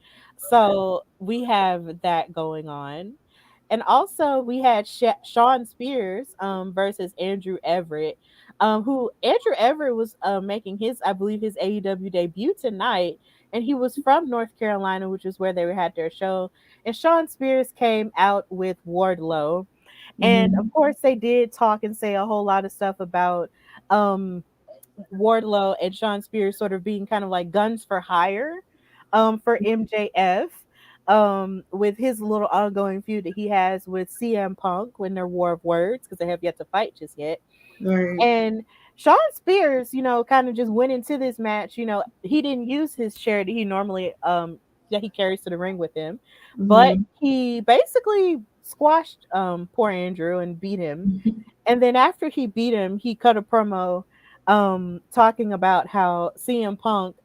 So we have that going on. And also we had Shawn Spears versus Andrew Everett. Who Andrew Everett was making his, I believe, his AEW debut tonight, and he was from North Carolina, which is where they had their show. And Shawn Spears came out with Wardlow, and of course they did talk and say a whole lot of stuff about Wardlow and Shawn Spears sort of being kind of like guns for hire for MJF. With his little ongoing feud that he has with CM Punk when they're war of words because they have yet to fight just yet. Right. And Shawn Spears, kind of just went into this match. He didn't use his chair that he normally that he carries to the ring with him, but he basically squashed poor Andrew and beat him. And then after he beat him, he cut a promo talking about how CM Punk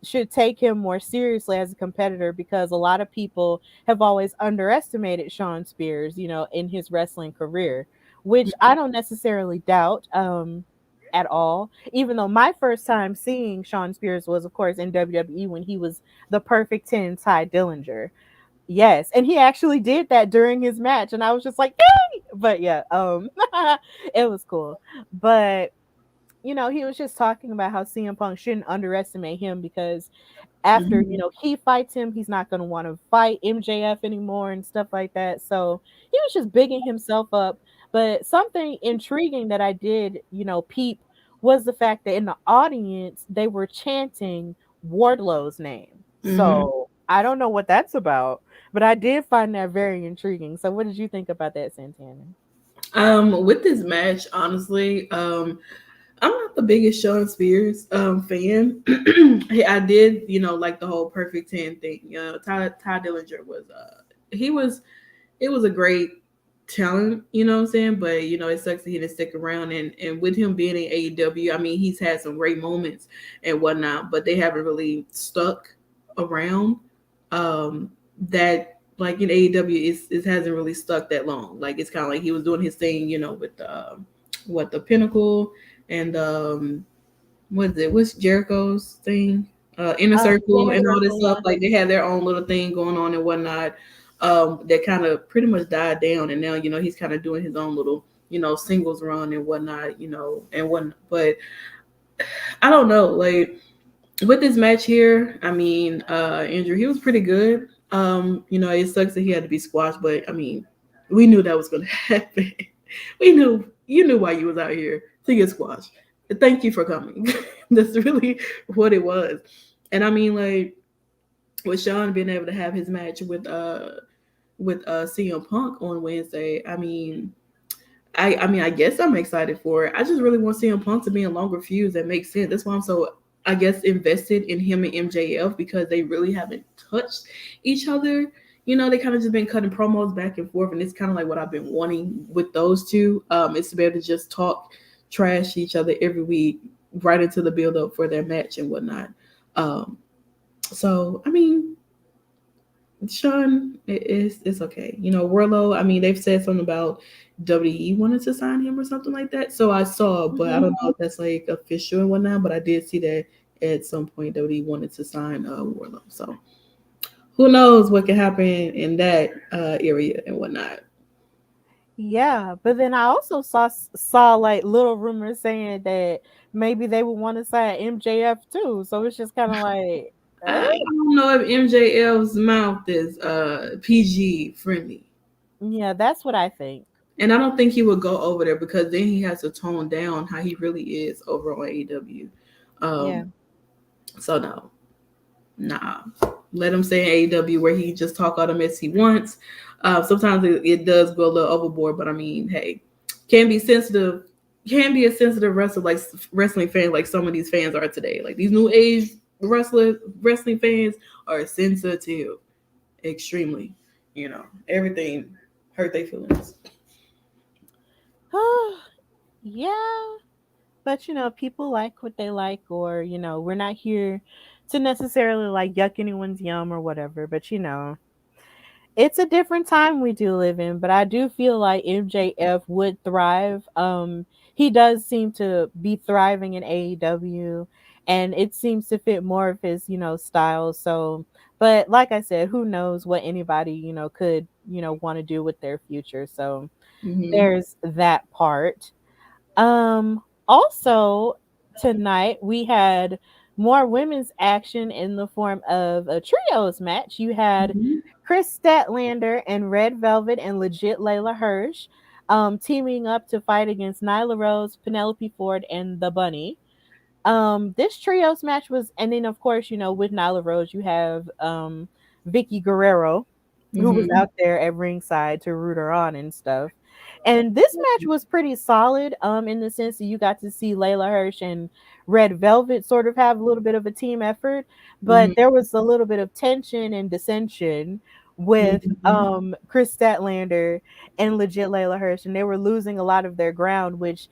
should take him more seriously as a competitor because a lot of people have always underestimated Shawn Spears, in his wrestling career, which I don't necessarily doubt at all. Even though my first time seeing Shawn Spears was, of course, in WWE when he was the Perfect 10 Ty Dillinger. Yes, and he actually did that during his match, and I was just like, yay! But yeah, it was cool. But he was just talking about how CM Punk shouldn't underestimate him because after he fights him, he's not going to want to fight MJF anymore and stuff like that. So he was just bigging himself up. But something intriguing that I did, peep was the fact that in the audience they were chanting Wardlow's name. So I don't know what that's about, but I did find that very intriguing. So what did you think about that, Santana? With this match, honestly, I'm not the biggest Shawn Spears fan. I did, like the whole Perfect 10 thing. Ty Dillinger was it was a great talent, what I'm saying? But it sucks that he didn't stick around, and with him being in AEW, I mean, he's had some great moments and whatnot, but they haven't really stuck around. That like in AEW it hasn't really stuck that long. Like it's kind of like he was doing his thing, with the Pinnacle and what's Jericho's thing? Inner Circle and all this stuff. Like they had their own little thing going on and whatnot. That kind of pretty much died down, and now he's kind of doing his own little singles run and whatnot. But I don't know. Like with this match here, I mean, Andrew, he was pretty good. It sucks that he had to be squashed, but I mean, we knew that was going to happen. We knew you knew why you was out here to get squashed. Thank you for coming. That's really what it was. And I mean, like with Shawn being able to have his match with CM Punk on Wednesday, I mean, I guess I'm excited for it. I just really want CM Punk to be in longer feuds that make sense. That's why I'm so, I guess, invested in him and MJF because they really haven't touched each other. They kind of just been cutting promos back and forth, and it's kind of like what I've been wanting with those two. Is to be able to just talk trash to each other every week, right into the build up for their match and whatnot. So I mean, Shawn, it's okay. Wardlow, I mean, they've said something about WWE wanted to sign him or something like that. So I saw, but I don't know if that's like official and whatnot. But I did see that at some point WWE wanted to sign Wardlow. So who knows what can happen in that area and whatnot. Yeah, but then I also saw like little rumors saying that maybe they would want to sign MJF too. So it's just kind of like I don't know if MJF's mouth is PG friendly. Yeah, that's what I think. And I don't think he would go over there because then he has to tone down how he really is over on AEW. Yeah. So no, nah. Let him stay in AEW where he just talk all the mess he wants. Sometimes it does go a little overboard, but I mean, hey, can be sensitive. Can be a sensitive wrestler, like wrestling fan, like some of these fans are today. Like these new age wrestling fans are sensitive, extremely. You know, everything hurt their feelings. Yeah, but people like what they like, or we're not here to necessarily like yuck anyone's yum or whatever. But it's a different time we do live in, but I do feel like MJF would thrive. He does seem to be thriving in AEW, and it seems to fit more of his, style. So, but like I said, who knows what anybody, could, want to do with their future. So Mm-hmm. there's that part. Also tonight we had more women's action in the form of a trios match. You had Mm-hmm. Chris Statlander and Red Velvet and legit Layla Hirsch teaming up to fight against Nyla Rose, Penelope Ford, and the Bunny. This trios match was, and then of course, with Nyla Rose, you have Vicky Guerrero, who was Mm-hmm. out there at ringside to root her on and stuff. And this match was pretty solid, in the sense that you got to see Layla Hirsch and Red Velvet sort of have a little bit of a team effort, but there was a little bit of tension and dissension with Mm-hmm. Chris Statlander and legit Layla Hirsch, and they were losing a lot of their ground, which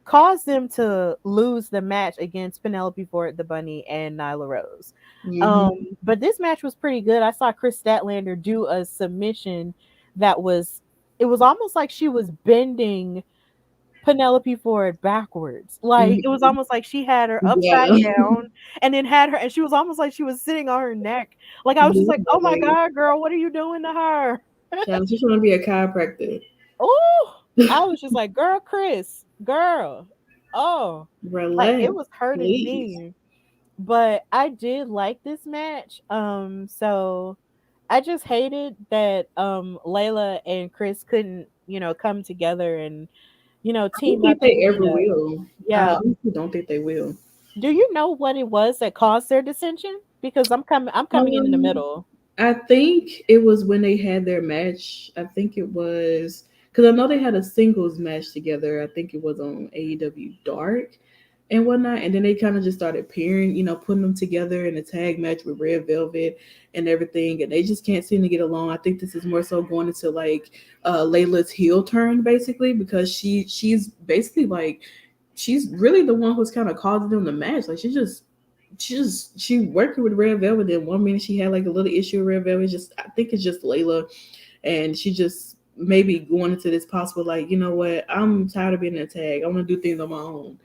caused them to lose the match against Penelope Ford, the Bunny, and Nyla Rose. Mm-hmm. But this match was pretty good. I saw Chris Statlander do a submission that was, it was almost like she was bending Penelope Ford backwards. Like it was Mm-hmm. almost like she had her upside Yeah. down and then had her, and she was almost like she was sitting on her neck. Like I was just like, Yeah, oh my like, God, girl, what are you doing to her? child, she's trying to be a chiropractor. Oh, I was just like, girl, Chris, girl. Oh, like Relax, it was hurting please. me. But I did like this match. So I just hated that Layla and Chris couldn't, come together and, I don't team up think and they beat ever up. will. I Yeah. honestly don't think they will. Do you know what it was that caused their dissension? Because I'm coming in the Um, middle. I think it was when they had their match. I think it was because I know they had a singles match together. I think it was on AEW Dark and whatnot. And then they kind of just started pairing, putting them together in a tag match with Red Velvet and everything. And they just can't seem to get along. I think this is more so going into like Layla's heel turn basically because she's basically like she's really the one who's kind of causing them the match. Like she working with Red Velvet. Then 1 minute she had like a little issue with Red Velvet. Just I think it's just Layla, and she just maybe going into this possible like you know what I'm tired of being in a tag. I want to do things on my own.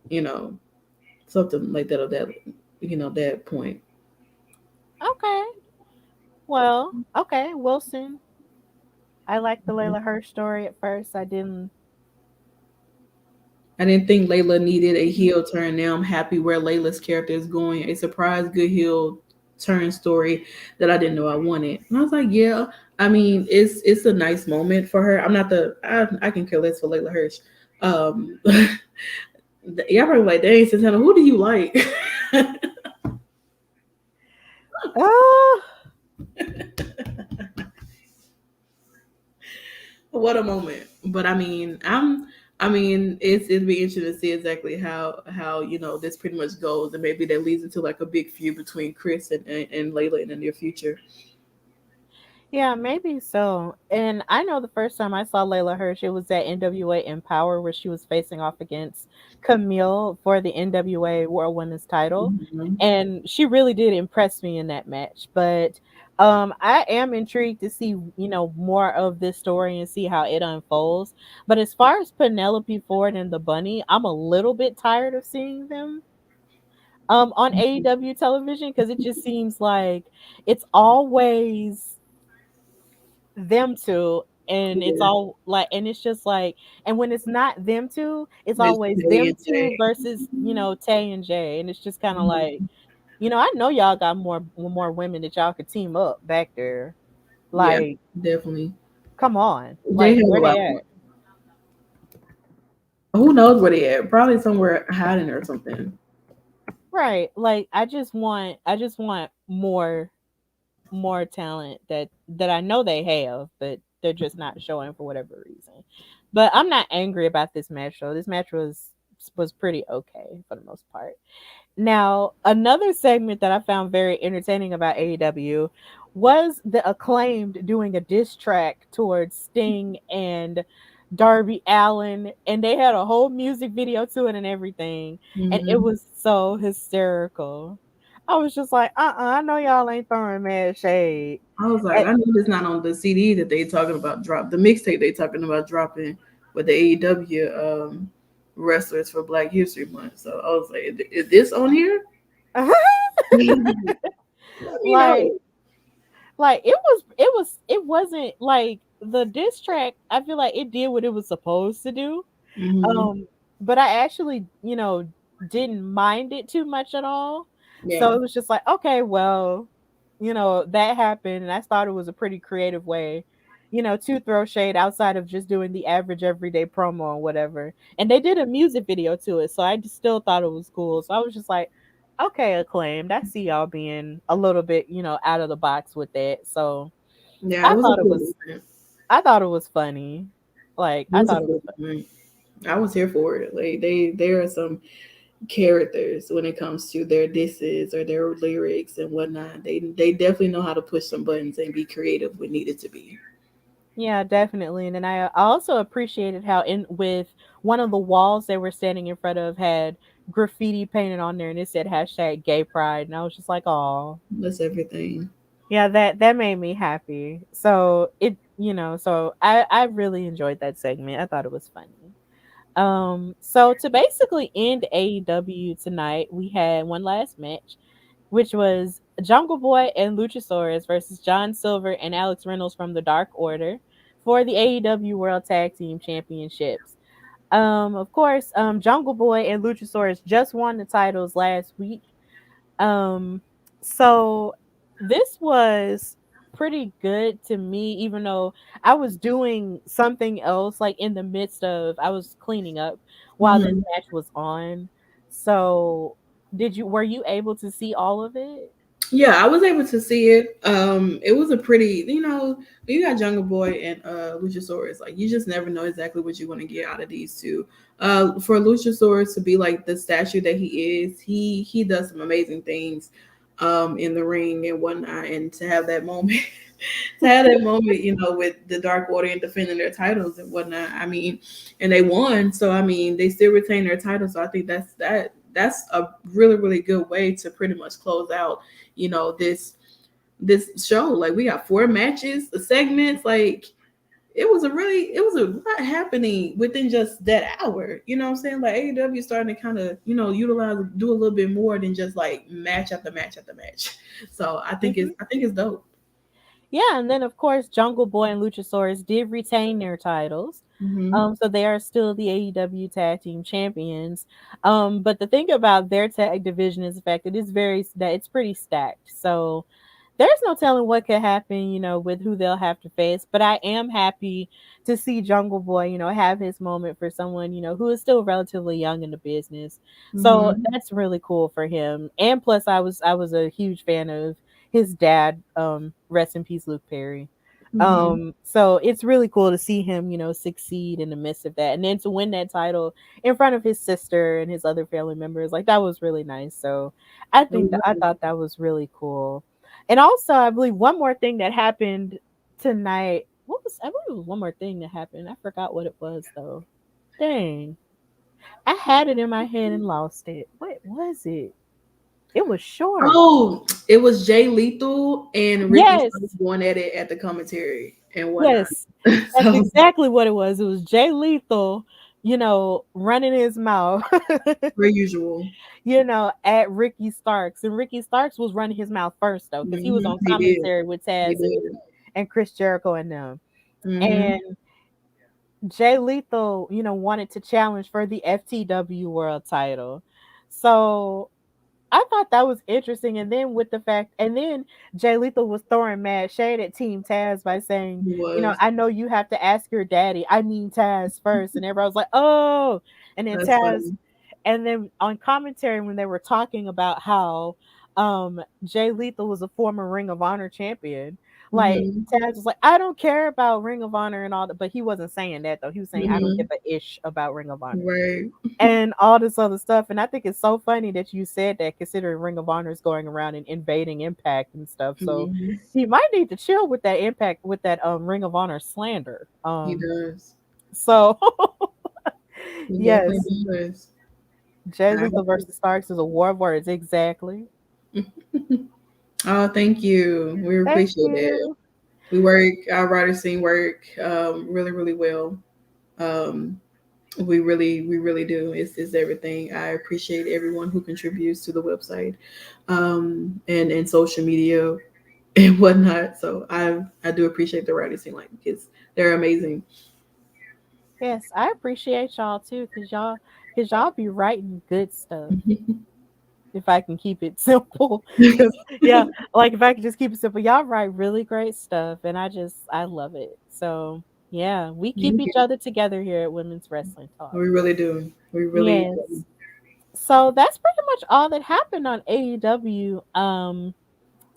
You know, something like that. Or that that point. Okay. Well, okay, Wilson. I liked the Layla Hirsch story at first. I didn't think Layla needed a heel turn. Now I'm happy where Layla's character is going. A surprise good heel turn story that I didn't know I wanted. And I was like, yeah. I mean, it's a nice moment for her. I'm not I can care less for Layla Hirsch. Um, y'all probably like, dang, Santana, who do you like? Oh, What a moment. But I mean, it'd be interesting to see exactly how this pretty much goes, and maybe that leads into like a big feud between Chris and Layla in the near future. yeah, maybe so. And I know the first time I saw Layla Hirsch, it was at NWA Empower where she was facing off against Camille for the NWA World Women's title. Mhm. And she really did impress me in that match. But I am intrigued to see, more of this story and see how it unfolds. But as far as Penelope Ford and the Bunny, I'm a little bit tired of seeing them on AEW television because it just seems like it's always them two, and it's Yeah, all like, and it's just like, and when it's not them two, it's it's always Tay them and two Tay. versus Tay and Jay, and it's just kind of Mhm. like, I know y'all got more women that y'all could team up back there. Yeah, Like, definitely. come on, They like have a where lot they more. at? Who knows where they at? Probably somewhere hiding or something. Right. Like I just want more talent that I know they have, but they're just not showing for whatever reason. But I'm not angry about this match though. This match was pretty okay for the most part. Now, another segment that I found very entertaining about AEW was the Acclaimed doing a diss track towards Sting and Darby Allen, and they had a whole music video to it and everything, and it Mm-hmm. was so hysterical. I was just like, I know y'all ain't throwing mad shade. I was like, And- I know it's not on the CD that they talking about drop the mixtape they talking about dropping with the AEW wrestlers for Black History Month. So I was like, is this on here? Let me like know. it wasn't like the diss track. I feel like it did what it was supposed to do. Mm-hmm. But I actually, didn't mind it too much at all. So Yeah, it was just like, okay, well, that happened, and I thought it was a pretty creative way, to throw shade outside of just doing the average everyday promo or whatever. And they did a music video to it, so I just still thought it was cool. So I was just like, okay, Acclaimed. I see y'all being a little bit, out of the box with that. So yeah, I it was a thought it cool was, event. I thought it was funny. Like It I was a thought it was cool event. I was here for it. Like there are some characters when it comes to their disses or their lyrics and whatnot. They definitely know how to push some buttons and be creative when needed to be. Yeah, definitely. And then I also appreciated how in with one of the walls they were standing in front of had graffiti painted on there and it said hashtag gay pride. And I was just like, oh. That's everything. Yeah, that made me happy. So I really enjoyed that segment. I thought it was funny. So to basically end AEW tonight, we had one last match, which was Jungle Boy and Luchasaurus versus John Silver and Alex Reynolds from the Dark Order for the AEW World Tag Team Championships. Of course, Jungle Boy and Luchasaurus just won the titles last week. Um, so this was pretty good to me, even though I was doing something else, like in the midst of I was cleaning up while this Hmm. match was on. So were you able to see all of it? Yeah, I was able to see it. It was a pretty, you got Jungle Boy and Luchasaurus. Like you just never know exactly what you're gonna get out of these two. For Luchasaurus to be like the statue that he is, he does some amazing things in the ring and whatnot, and to have that moment to have that moment, with the Dark Order and defending their titles and whatnot. I mean, and they won, so I mean, they still retain their titles. So I think that's a really really good way to pretty much close out, this show. Like we got 4 matches, the segments, like it was a lot happening within just that hour. You know what I'm saying? Like AEW starting to kind of, utilize, do a little bit more than just like match after match after match. So I think it's dope. Yeah, and then of course Jungle Boy and Luchasaurus did retain their titles. Hmm. So they are still the AEW Tag Team Champions. But the thing about their tag division is the fact that it's pretty stacked. So there's no telling what could happen, with who they'll have to face. But I am happy to see Jungle Boy, have his moment for someone, who is still relatively young in the business. So Hmm. that's really cool for him. And plus I was a huge fan of his dad, rest in peace, Luke Perry. Hmm. So it's really cool to see him, succeed in the midst of that. And then to win that title in front of his sister and his other family members, like that was really nice. So I thought that was really cool. And also, I believe one more thing that happened tonight. I believe it was one more thing that happened. I forgot what it was though. Dang. I had it in my head and lost it. What was it? It was short. Oh, it was Jay Lethal and Ricky Yes. Starks going at it at the commentary and whatnot. Yes. That's So, exactly what it was. It was Jay Lethal, running his mouth, per usual. at Ricky Starks. And Ricky Starks was running his mouth first though, because he was on He did. commentary with He Taz did. and Chris Jericho and them. Hmm. And Jay Lethal, wanted to challenge for the FTW world title. So I thought that was interesting. And then and then Jay Lethal was throwing mad shade at Team Taz by saying, He was. I know you have to ask your daddy. I mean Taz first. And everybody was like, oh. And then That's funny. And then on commentary, when they were talking about how Jay Lethal was a former Ring of Honor champion, like Taz was like, I don't care about Ring of Honor and all that, but he wasn't saying that though. He was saying I don't give a ish about Ring of Honor, right? And all this other stuff. And I think it's so funny that you said that, considering Ring of Honor is going around and invading Impact and stuff. So he might need to chill with that Impact, with that Ring of Honor slander. He does. So he yes, does. Jay Lethal versus Starks is a war of words. Exactly. Oh, thank you. We appreciate it. We work, our writer scene work really, really well. We really do. It's everything. I appreciate everyone who contributes to the website and social media and whatnot. So I do appreciate the writer scene, like, because they're amazing. Yes, I appreciate y'all too, cause y'all be writing good stuff. If I can keep it simple, yeah, like if I can just keep it simple, y'all write really great stuff, and I love it. So yeah, we keep each other together here at Women's Wrestling Talk. We really do. We really do. So that's pretty much all that happened on AEW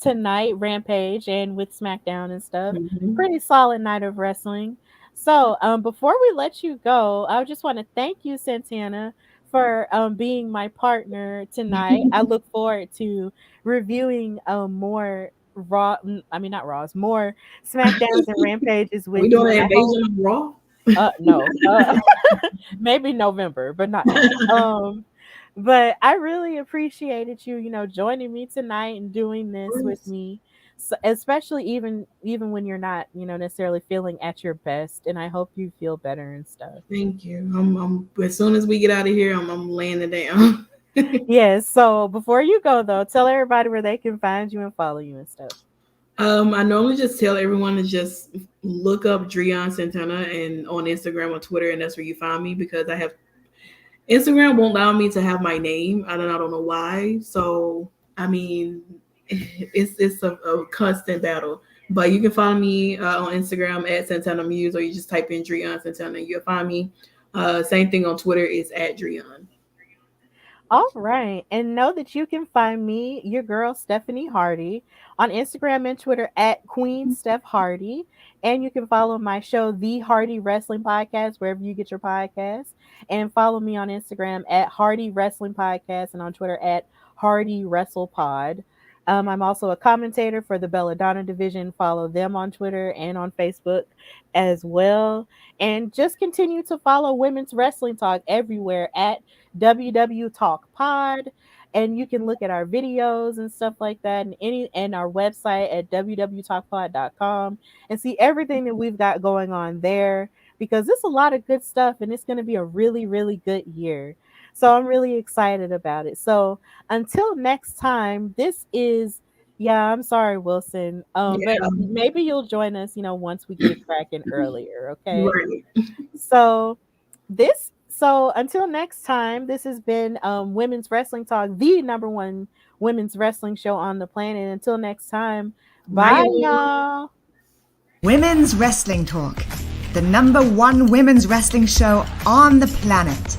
tonight, Rampage, and with SmackDown and stuff. Pretty solid night of wrestling. So before we let you go, I just want to thank you, Santana, for being my partner tonight. I look forward to reviewing more more SmackDowns and Rampages with you. We doing an invasion of Raw? No. Maybe November, but not now. But I really appreciated you, joining me tonight and doing this with me. So, especially even when you're not, necessarily feeling at your best, and I hope you feel better and stuff. Thank you. I'm as soon as we get out of here, I'm laying it down. Yes. So before you go though, tell everybody where they can find you and follow you and stuff. I normally just tell everyone to just look up Driune Santana and on Instagram or Twitter, and that's where you find me, because I have Instagram won't allow me to have my name. I don't know why. So I mean, it's a constant battle. But you can follow me on Instagram at Santana Muse, or you just type in Driune Santana and you'll find me. Same thing on Twitter is at Driune. All right. And know that you can find me, your girl Stephanie Hardy, on Instagram and Twitter at Queen Steph Hardy. And you can follow my show, The Hardy Wrestling Podcast, wherever you get your podcasts. And follow me on Instagram at Hardy Wrestling Podcast and on Twitter at Hardy Wrestle Pod. I'm also a commentator for the Belladonna division. Follow them on Twitter and on Facebook as well. And just continue to follow Women's Wrestling Talk everywhere at WW Talk Pod. And you can look at our videos and stuff like that, and our website at www.talkpod.com, and see everything that we've got going on there, because it's a lot of good stuff and it's going to be a really, really good year. So I'm really excited about it. So until next time, this is, I'm sorry, Wilson. But maybe you'll join us, once we get it cracking earlier. Okay. Right. So until next time, this has been Women's Wrestling Talk, the #1 women's wrestling show on the planet. Until next time, bye y'all. Women's Wrestling Talk, the #1 women's wrestling show on the planet.